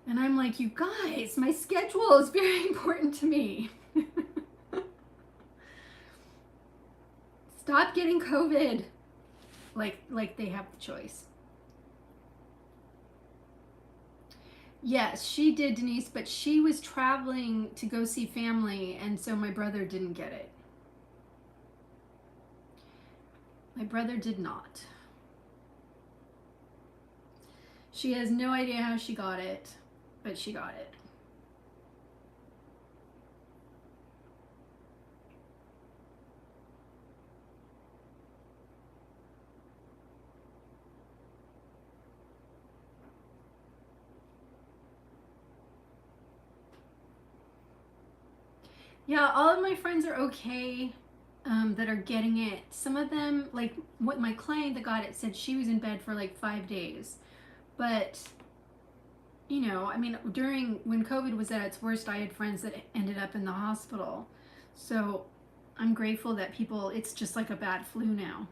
And I'm like, you guys, my schedule is very important to me. Stop getting COVID. Like they have the choice. Yes, she did, Denise, but she was traveling to go see family, and so my brother didn't get it. My brother did not. She has no idea how she got it, but she got it. Yeah, all of my friends are okay that are getting it. Some of them, like what my client that got it said she was in bed for like 5 days. But, you know, I mean, during when COVID was at its worst, I had friends that ended up in the hospital. So I'm grateful that people, it's just like a bad flu now.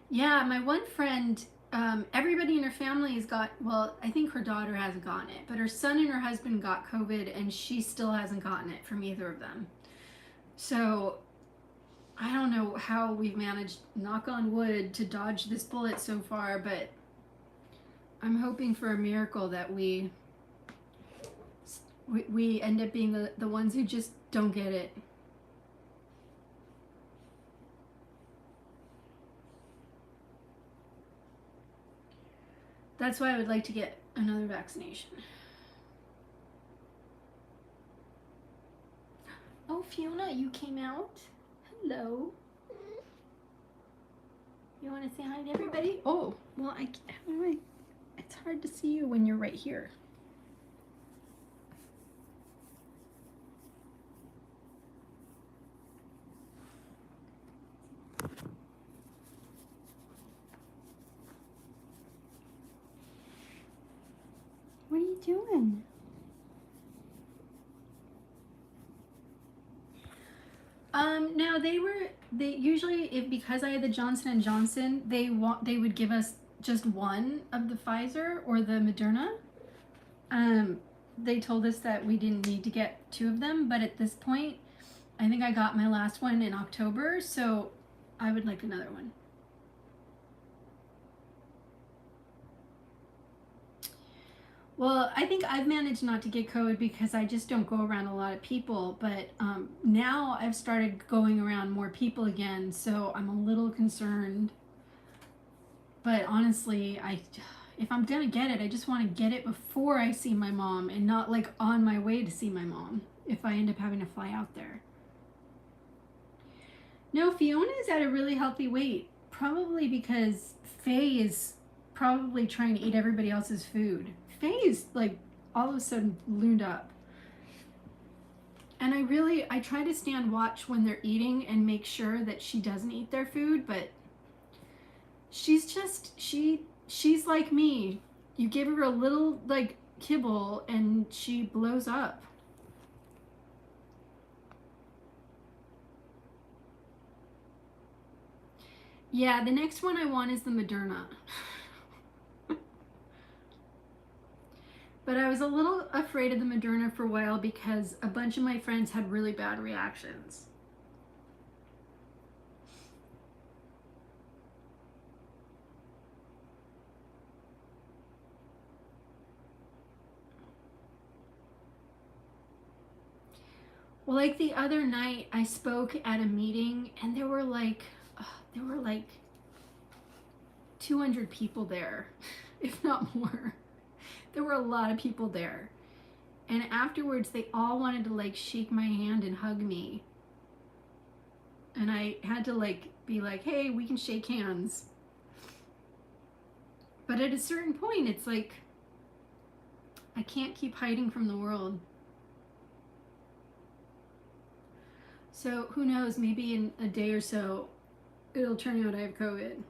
Yeah, my one friend, everybody in her family has got, well, I think her daughter hasn't gotten it, but her son and her husband got COVID and she still hasn't gotten it from either of them. So I don't know how we've managed, knock on wood, to dodge this bullet so far, but I'm hoping for a miracle that we end up being the ones who just don't get it. That's why I would like to get another vaccination. Oh, Fiona, you came out. Hello. You want to say hi to everybody? Oh, well, it's hard to see you when you're right here. What are you doing? No, they usually, if because I had the Johnson and Johnson, they would give us just one of the Pfizer or the Moderna. They told us that we didn't need to get two of them, but at this point, I think I got my last one in October, so I would like another one. Well, I think I've managed not to get COVID because I just don't go around a lot of people. But now I've started going around more people again, so I'm a little concerned. But honestly, if I'm gonna get it, I just want to get it before I see my mom and not like on my way to see my mom if I end up having to fly out there. No, Fiona is at a really healthy weight, probably because Faye is probably trying to eat everybody else's food. Faye is like all of a sudden ballooned up. And I try to stand watch when they're eating and make sure that she doesn't eat their food, but she's like me. You give her a little like kibble and she blows up. Yeah, the next one I want is the Moderna. But I was a little afraid of the Moderna for a while because a bunch of my friends had really bad reactions. Well, like the other night, I spoke at a meeting and there were like 200 people there, if not more. There were a lot of people there. And afterwards, they all wanted to like shake my hand and hug me. And I had to like be like, hey, we can shake hands. But at a certain point, it's like, I can't keep hiding from the world. So who knows, maybe in a day or so, it'll turn out I have COVID.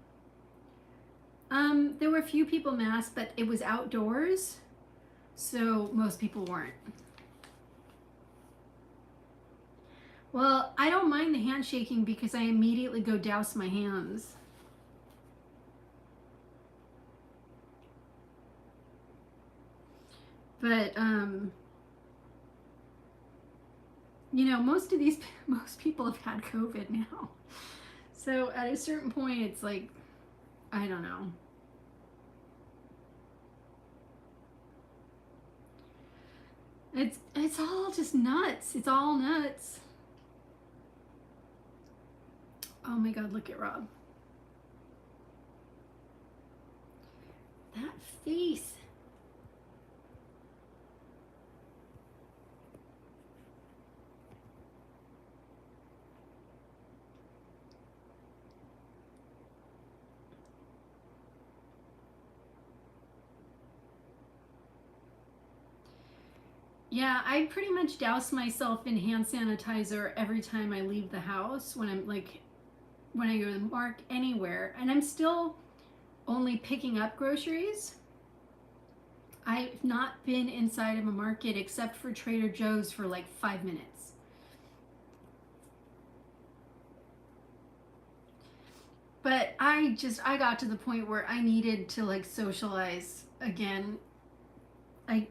There were a few people masked, but it was outdoors, so most people weren't. Well, I don't mind the handshaking because I immediately go douse my hands. But you know, most people have had COVID now. So at a certain point, it's like, I don't know. It's all just nuts. It's all nuts. Oh my God, look at Rob. That face. Yeah, I pretty much douse myself in hand sanitizer every time I leave the house when I'm like when I go to the market anywhere, and I'm still only picking up groceries. I've not been inside of a market except for Trader Joe's for like 5 minutes. But I got to the point where I needed to like socialize again. I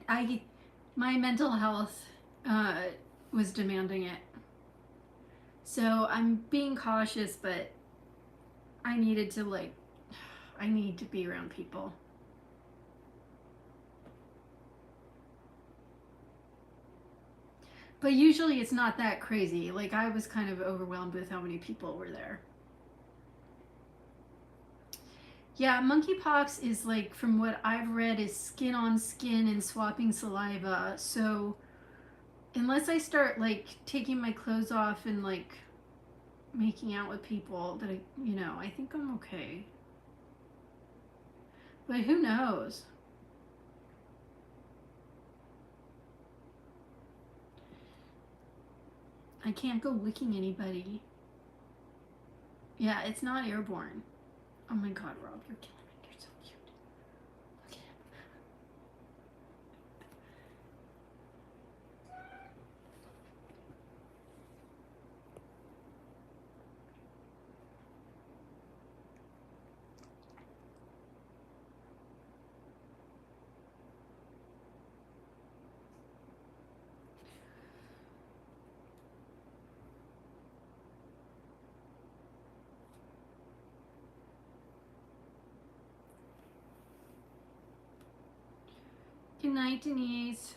my mental health uh, was demanding it. So I'm being cautious, but I needed to like I need to be around people. But usually it's not that crazy. Like I was kind of overwhelmed with how many people were there. Yeah, monkeypox is like from what I've read is skin on skin and swapping saliva. So unless I start like taking my clothes off and like making out with people that I think I'm okay. But who knows? I can't go licking anybody. Yeah, it's not airborne. Oh my god, Rob, you're killing me. You're so cute. Look at him. 'Good night, Denise.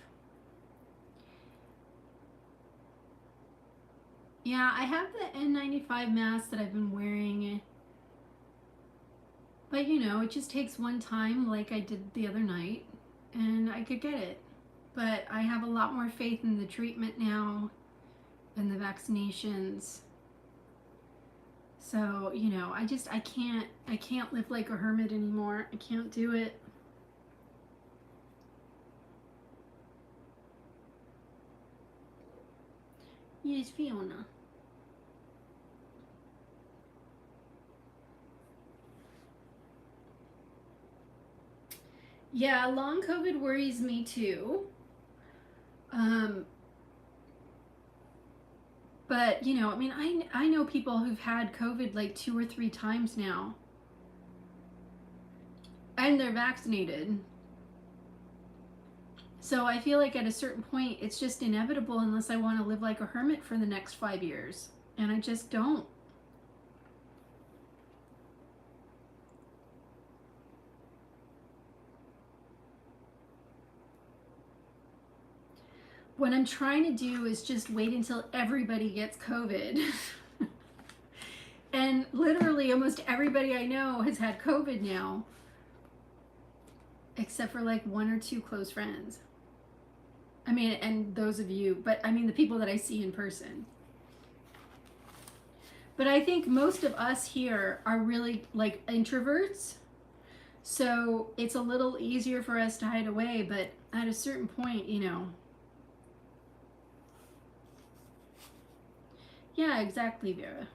Yeah, I have the N95 mask that I've been wearing. But it just takes one time like I did the other night and I could get it. But I have a lot more faith in the treatment now and the vaccinations. So, I can't live like a hermit anymore. I can't do it. Yes, Fiona. Yeah, long COVID worries me too. Um, but I know people who've had COVID like 2 or 3 times now, and they're vaccinated. So I feel like at a certain point, it's just inevitable unless I want to live like a hermit for the next 5 years, and I just don't. What I'm trying to do is just wait until everybody gets COVID. And literally almost everybody I know has had COVID now, except for like 1 or 2 close friends. I mean, and those of you, but I mean the people that I see in person. But I think most of us here are really like introverts. So it's a little easier for us to hide away, but at a certain point, Yeah, exactly, Vera.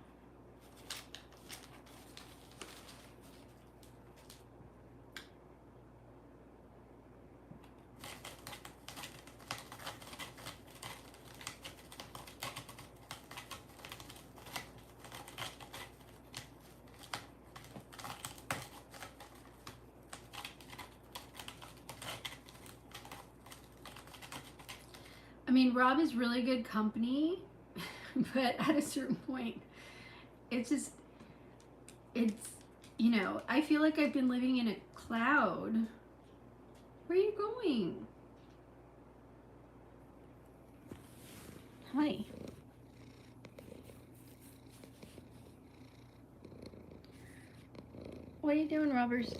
I mean, Rob is really good company, but at a certain point, it's just, it's, I feel like I've been living in a cloud. Where are you going? Hi. What are you doing, Robbers?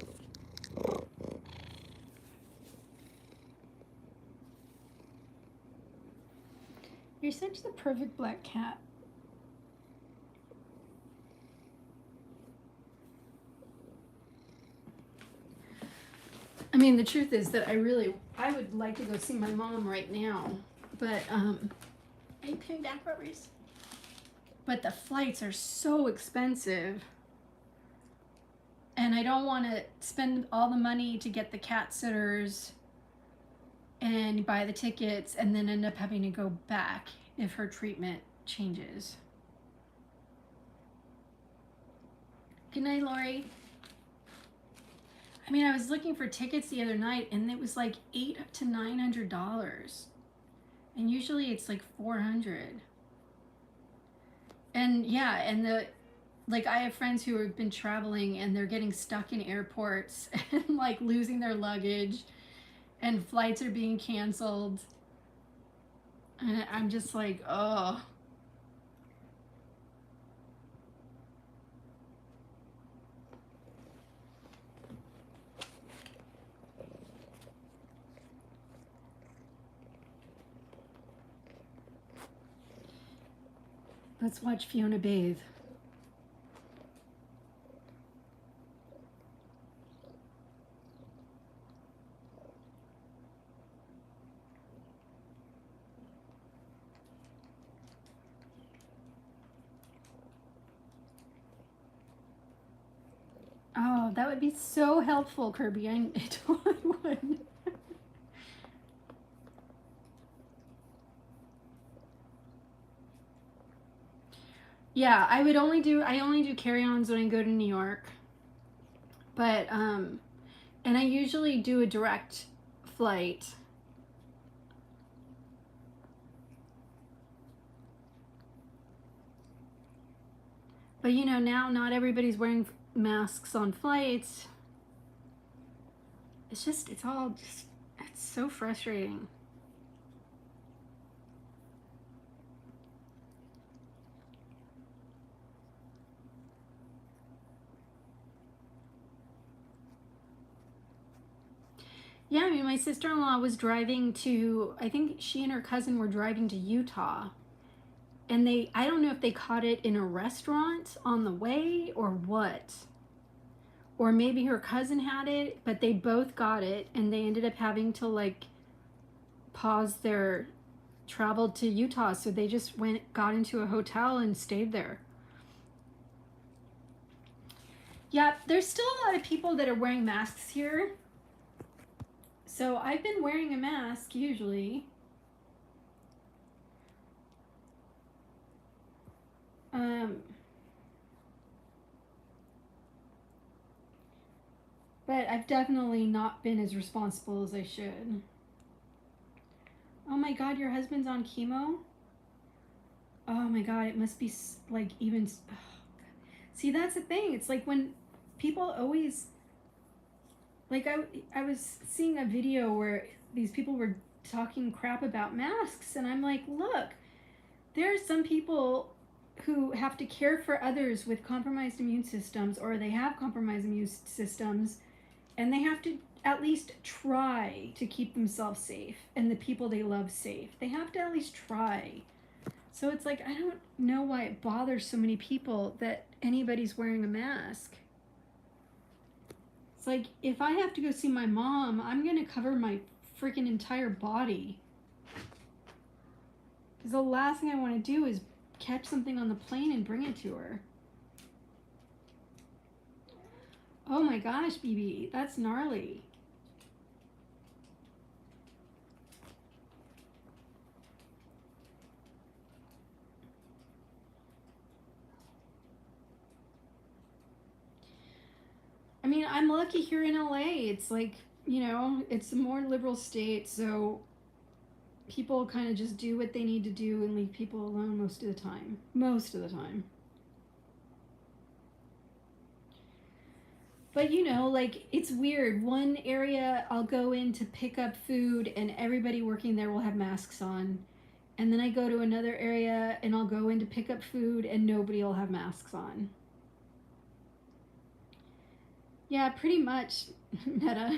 You're such the perfect black cat. I mean, the truth is that I would like to go see my mom right now, But are you paying back rubbers? But the flights are so expensive. And I don't want to spend all the money to get the cat sitters and buy the tickets and then end up having to go back if her treatment changes. Good night, Lori. I mean, I was looking for tickets the other night and it was like $800 to $900. And usually it's like $400. And yeah, and I have friends who have been traveling and they're getting stuck in airports and like losing their luggage and flights are being canceled. And I'm just like, oh. Let's watch Fiona bathe. Oh, that would be so helpful, Kirby. I totally would. Yeah, I only do carry-ons when I go to New York. But and I usually do a direct flight. But you know, now not everybody's wearing masks on flights. It's so frustrating. Yeah, I mean, my sister-in-law was driving to, I think she and her cousin were driving to Utah. And I don't know if they caught it in a restaurant on the way or what. Or maybe her cousin had it, but they both got it and they ended up having to like pause their travel to Utah. So they just got into a hotel and stayed there. Yeah, there's still a lot of people that are wearing masks here. So I've been wearing a mask usually. But I've definitely not been as responsible as I should. Oh my god, your husband's on chemo? Oh my god, it must be like even. Oh. See, that's the thing. It's like when people always. Like, I was seeing a video where these people were talking crap about masks, and I'm like, look, there are some people who have to care for others with compromised immune systems, or they have compromised immune systems, and they have to at least try to keep themselves safe and the people they love safe. They have to at least try. So it's like, I don't know why it bothers so many people that anybody's wearing a mask. It's like, if I have to go see my mom, I'm going to cover my freaking entire body. Because the last thing I want to do is catch something on the plane and bring it to her. Oh my gosh, BB, that's gnarly. I mean, I'm lucky here in LA. It's like, you know, it's a more liberal state, so people kind of just do what they need to do and leave people alone most of the time. Most of the time. But you know, like, it's weird. One area I'll go in to pick up food and everybody working there will have masks on. And then I go to another area and I'll go in to pick up food and nobody will have masks on. Yeah, pretty much, Meta.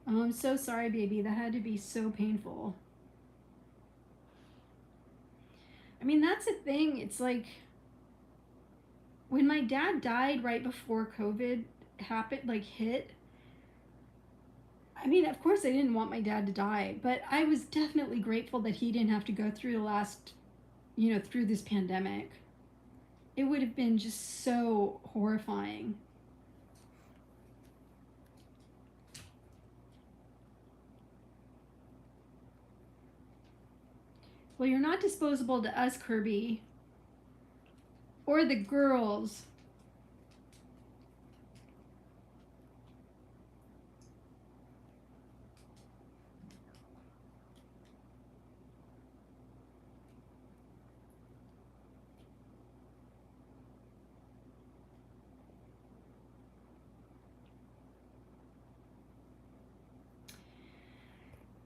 Oh, I'm so sorry, baby. That had to be so painful. I mean, that's the thing. It's like when my dad died right before COVID happened, like hit, I mean, of course, I didn't want my dad to die, but I was definitely grateful that he didn't have to go through the last, through this pandemic. It would have been just so horrifying. Well, you're not disposable to us, Kirby, or the girls.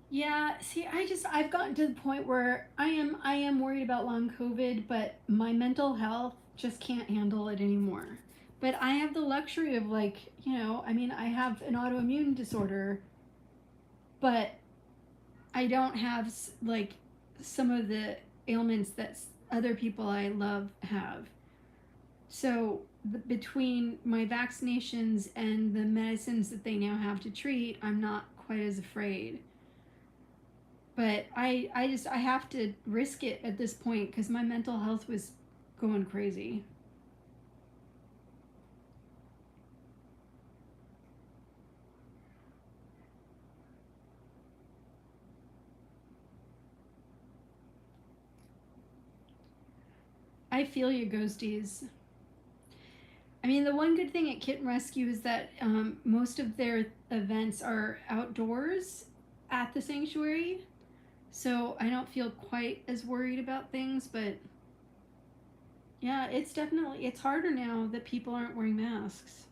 Yeah, see, I've gotten to the point where I am worried about long COVID, but my mental health just can't handle it anymore. But I have the luxury of, like, I mean, I have an autoimmune disorder, but I don't have like some of the ailments that other people I love have. So between my vaccinations and the medicines that they now have to treat, I'm not quite as afraid. But I have to risk it at this point because my mental health was going crazy. I feel you, ghosties. I mean, the one good thing at Kitten Rescue is that most of their events are outdoors at the sanctuary, so I don't feel quite as worried about things. But yeah, it's harder now that people aren't wearing masks.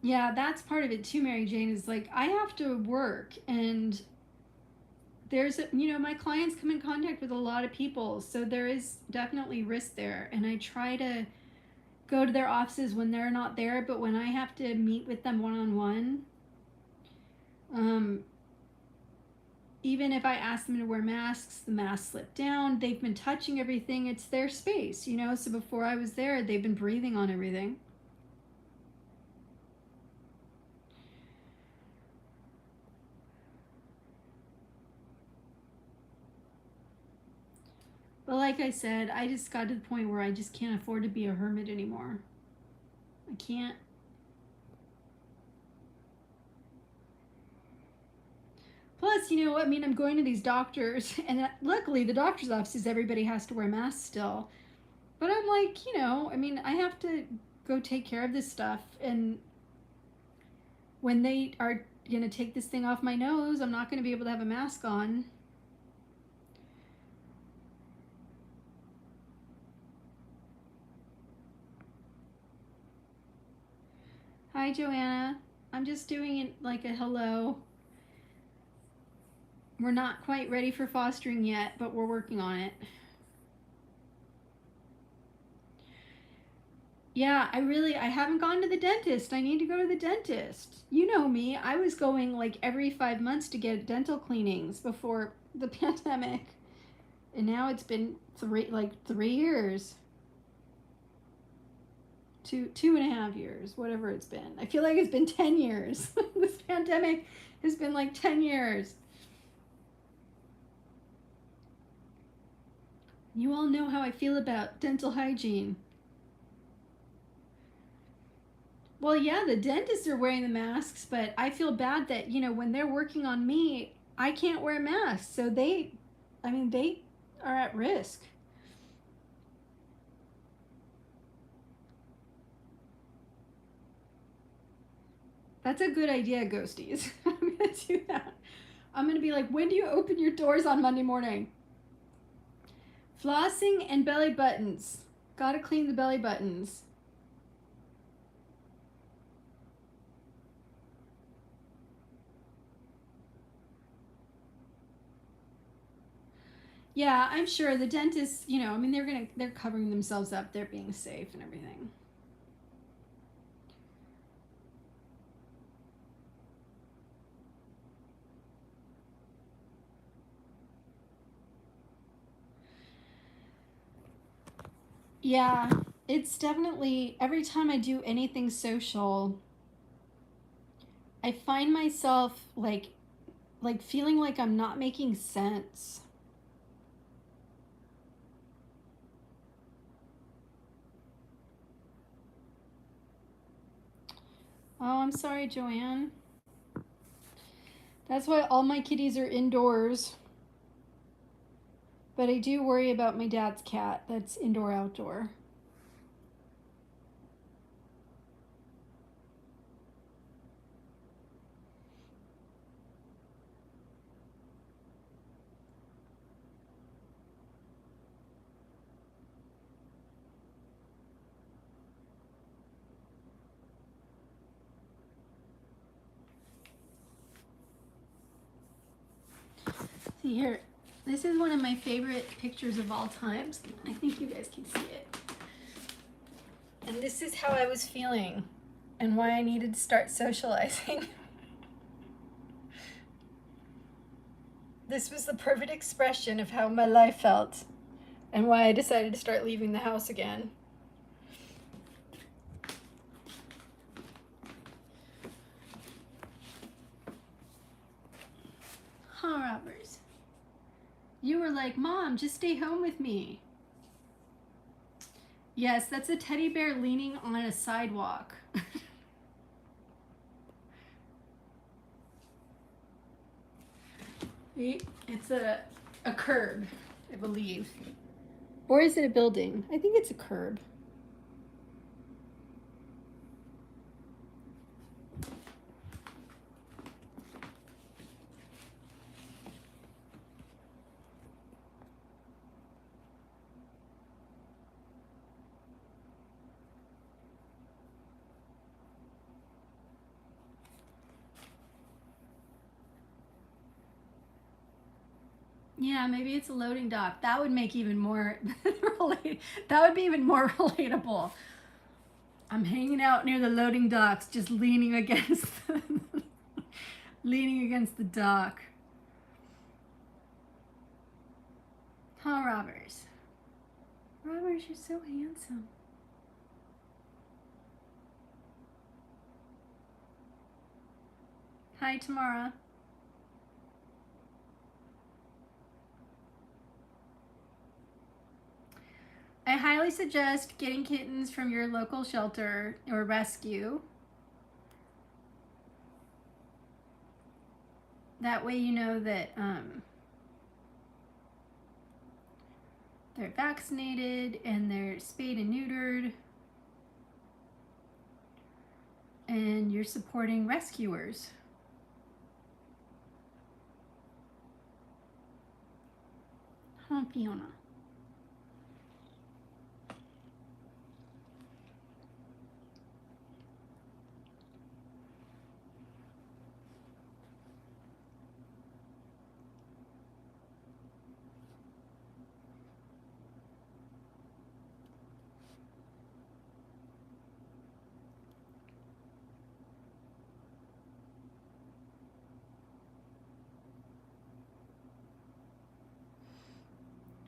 Yeah, that's part of it too, Mary Jane, is like I have to work, and my clients come in contact with a lot of people, so there is definitely risk there, and I try to go to their offices when they're not there, but when I have to meet with them one-on-one, um, even if I ask them to wear masks, the masks slip down. They've been touching everything. It's their space, so before I was there, they've been breathing on everything. But like I said, I just got to the point where I just can't afford to be a hermit anymore. I can't. Plus, I mean, I'm going to these doctors, and luckily the doctor's offices, everybody has to wear masks still. But I'm like, I mean, I have to go take care of this stuff, and when they are going to take this thing off my nose, I'm not going to be able to have a mask on. Hi, Joanna. I'm just doing it like a hello. We're not quite ready for fostering yet, but we're working on it. Yeah, I haven't gone to the dentist. I need to go to the dentist. You know me, I was going like every 5 months to get dental cleanings before the pandemic. And now it's been 3 years. 2.5 years, whatever it's been. I feel like it's been 10 years. This pandemic has been like 10 years. You all know how I feel about dental hygiene. Well, yeah, the dentists are wearing the masks, but I feel bad that, when they're working on me, I can't wear masks. So they are at risk. That's a good idea, ghosties. I'm going to do that. I'm going to be like, when do you open your doors on Monday morning? Flossing and belly buttons. Gotta clean the belly buttons. Yeah, I'm sure the dentists, I mean, they're covering themselves up. They're being safe and everything. Yeah, it's definitely, every time I do anything social, I find myself like feeling like I'm not making sense. Oh, I'm sorry, Joanne. That's why all my kitties are indoors. But I do worry about my dad's cat that's indoor outdoor. See here, this is one of my favorite pictures of all times. I think you guys can see it. And this is how I was feeling and why I needed to start socializing. This was the perfect expression of how my life felt and why I decided to start leaving the house again. Huh, Robbers? You were like, Mom, just stay home with me. Yes, that's a teddy bear leaning on a sidewalk. It's a curb, I believe. Or is it a building? I think it's a curb. Yeah, maybe it's a loading dock. That would make even more that would be even more relatable. I'm hanging out near the loading docks, just leaning against leaning against the dock. Huh, Robbers? Robbers, you're so handsome. Hi, Tamara. I highly suggest getting kittens from your local shelter or rescue. That way you know that they're vaccinated and they're spayed and neutered. And you're supporting rescuers. Huh, Fiona?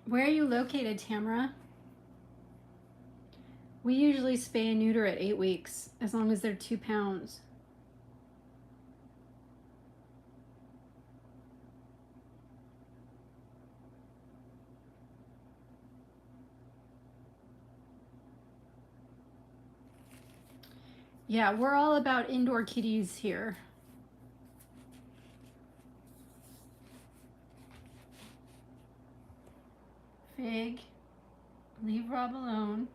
Where are you located, Tamara? We usually spay and neuter at 8 weeks, as long as they're 2 pounds. Yeah, we're all about indoor kitties here. Fig, leave Rob alone.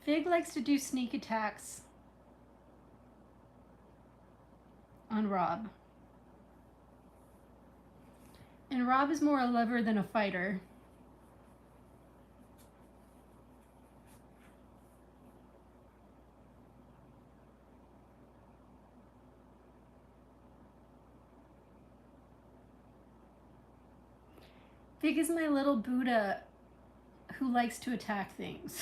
Fig likes to do sneak attacks on Rob. And Rob is more a lover than a fighter. Fig is my little Buddha who likes to attack things.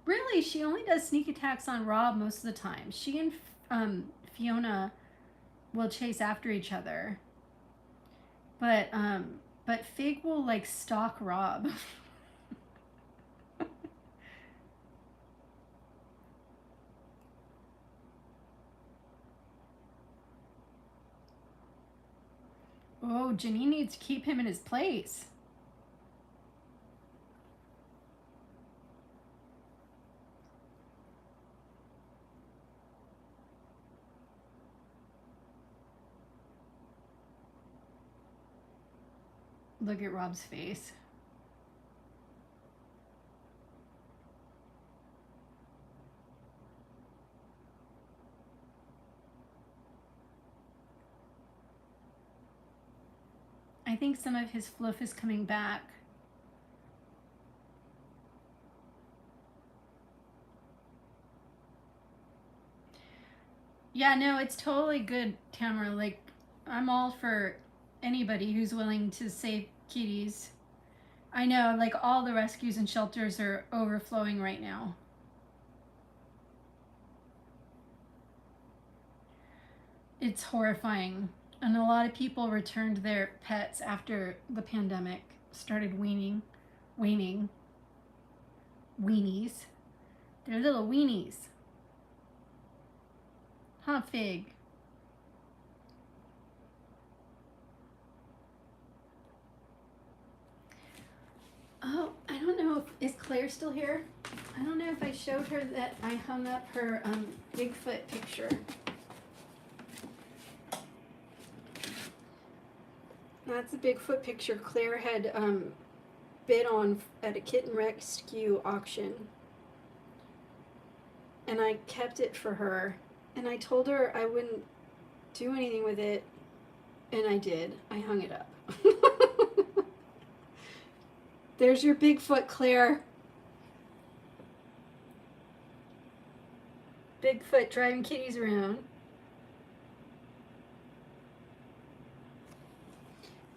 Really, she only does sneak attacks on Rob most of the time. She and Fiona will chase after each other. But Fig will like stalk Rob. Oh, Janine needs to keep him in his place. Look at Rob's face. I think some of his fluff is coming back. Yeah, no, it's totally good, Tamara. Like, I'm all for anybody who's willing to save kitties. I know, like, all the rescues and shelters are overflowing right now. It's horrifying. And a lot of people returned their pets after the pandemic started weaning. Weenies. They're little weenies. Huh, Fig? Oh, I don't know. Is Claire still here? I don't know if I showed her that I hung up her Bigfoot picture. That's a Bigfoot picture Claire had bid on at a kitten rescue auction. And I kept it for her. And I told her I wouldn't do anything with it. And I did. I hung it up. There's your Bigfoot, Claire. Bigfoot driving kitties around.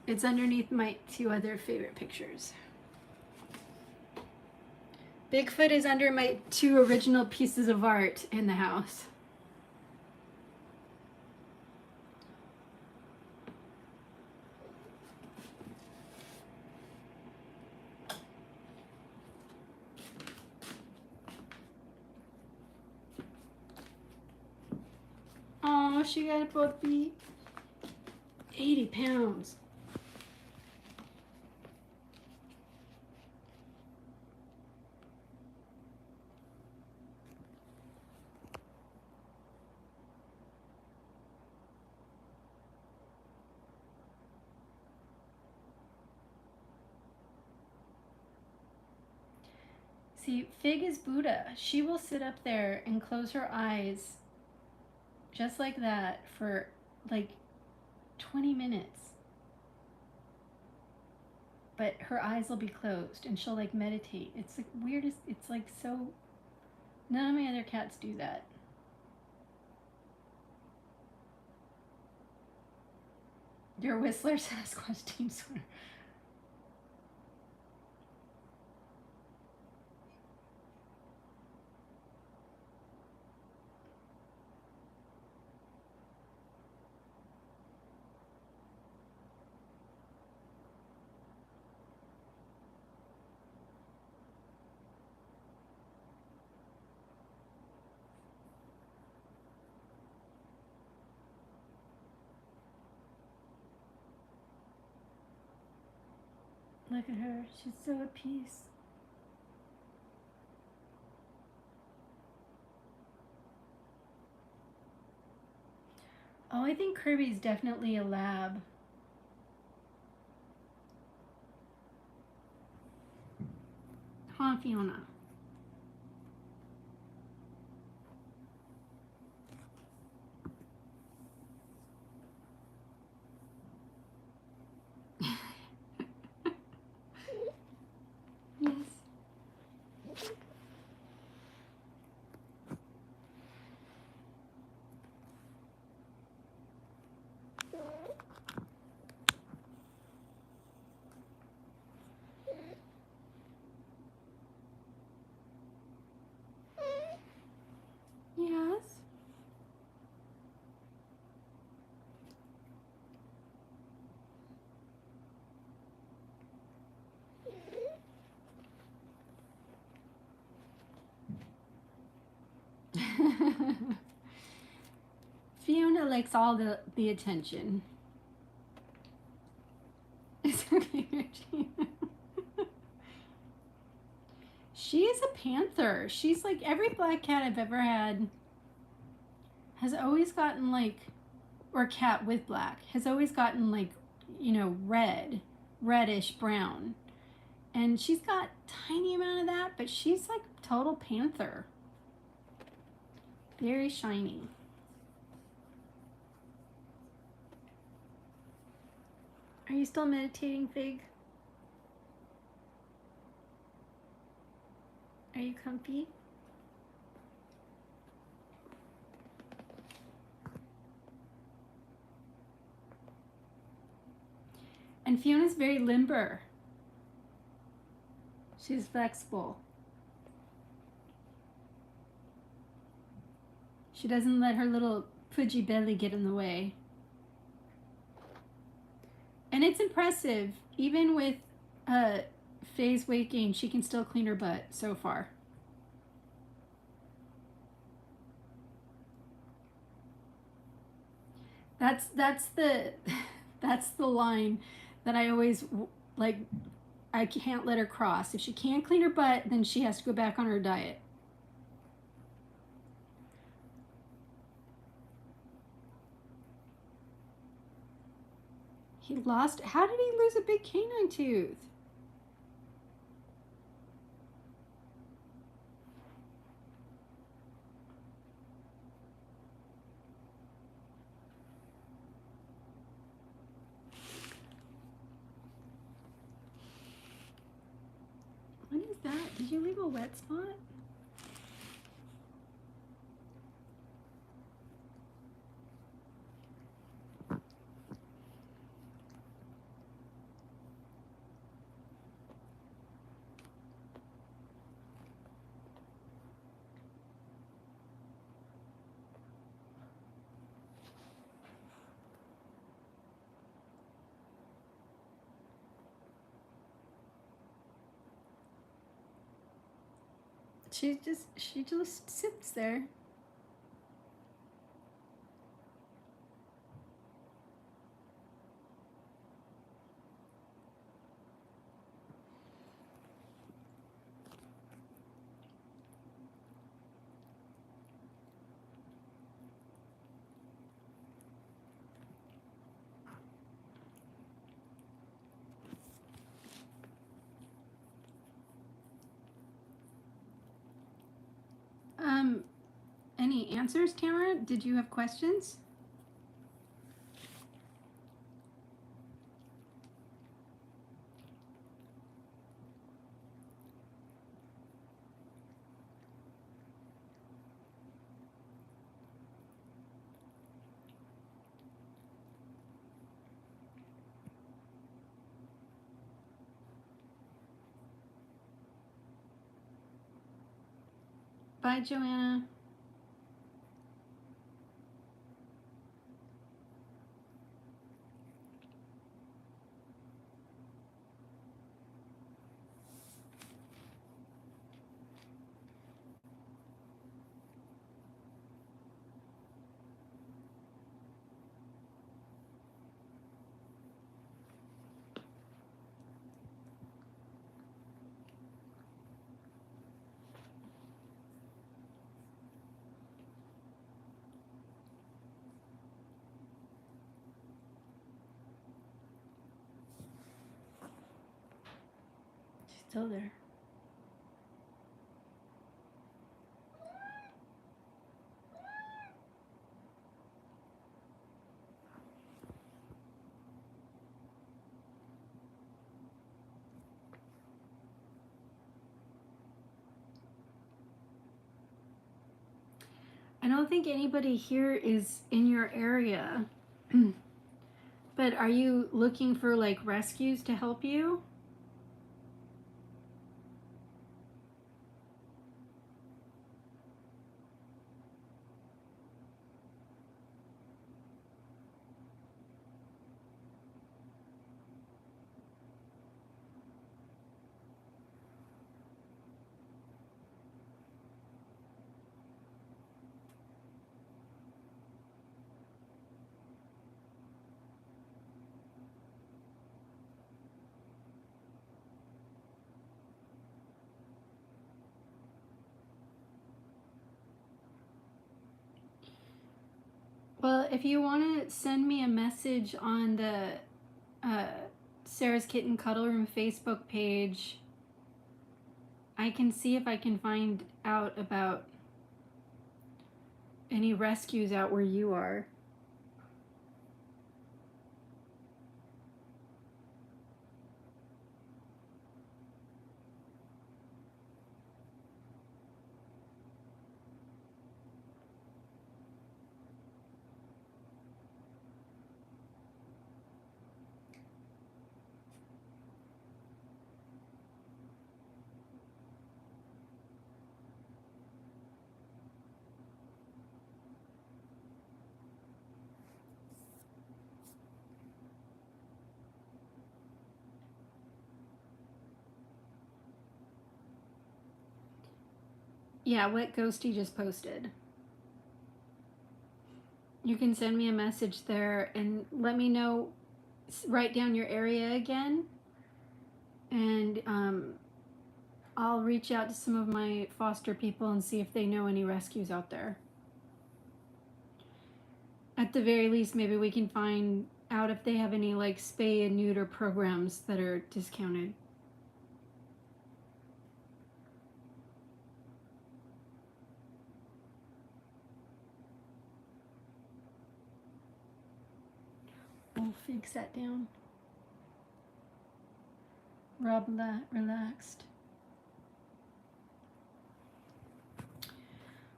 It's underneath my 2 other favorite pictures. Bigfoot is under my 2 original pieces of art in the house. Oh, she got both feet. 80 pounds. See, Fig is Buddha. She will sit up there and close her eyes just like that for like 20 minutes. But her eyes will be closed and she'll like meditate. It's like weirdest, it's like so, none of my other cats do that. Your Whistler Sasquatch team sweater. Look at her. She's so at peace. Oh, I think Kirby's definitely a lab. Huh, Fiona? Yes. Fiona likes all the attention. It's okay, Reggie. She is a panther. She's like every black cat I've ever had has always gotten like, or cat with black, has always gotten like, you know, reddish brown. And she's got tiny amount of that, but she's like total panther. Very shiny. Are you still meditating, Fig? Are you comfy? And Fiona's very limber. She's flexible. She doesn't let her little pudgy belly get in the way. And it's impressive, even with Faye's weight gain, she can still clean her butt so far. That's the that's the line that I always like. I can't let her cross. If she can't clean her butt, then she has to go back on her diet. He lost. How did he lose a big canine tooth? What is that? Did you leave a wet spot? She just sits there. Any answers, Tamara? Did you have questions? Bye, Joanna. She's still there. I don't think anybody here is in your area. But are you looking for like rescues to help you? if you want to send me a message on the Sarah's Kitten Cuddle Room Facebook page, I can see if I can find out about any rescues out where you are. Yeah, what Ghosty just posted. You can send me a message there and let me know, write down your area again, and I'll reach out to some of my foster people and see if they know any rescues out there. At the very least, maybe we can find out if they have any like spay and neuter programs that are discounted. Oh, Fig sat down. Rob relaxed.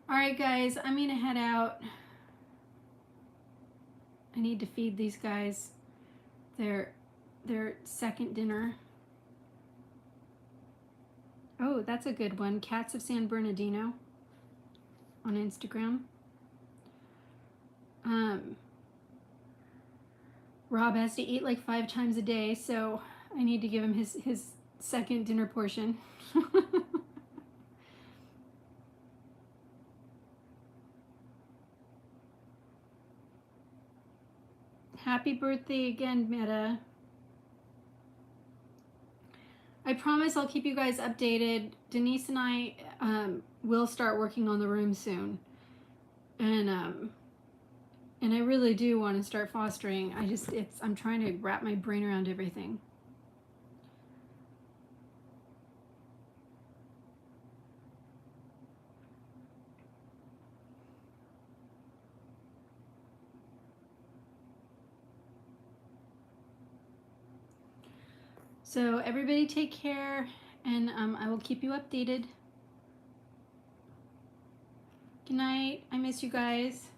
Alright guys, I'm gonna head out. I need to feed these guys their second dinner. Oh, that's a good one. Cats of San Bernardino on Instagram. Rob has to eat like 5 times a day, so I need to give him his second dinner portion. Happy birthday again, Meta. I promise I'll keep you guys updated. Denise and I will start working on the room soon. And I really do want to start fostering. I'm trying to wrap my brain around everything. So everybody take care, and I will keep you updated. Good night. I miss you guys.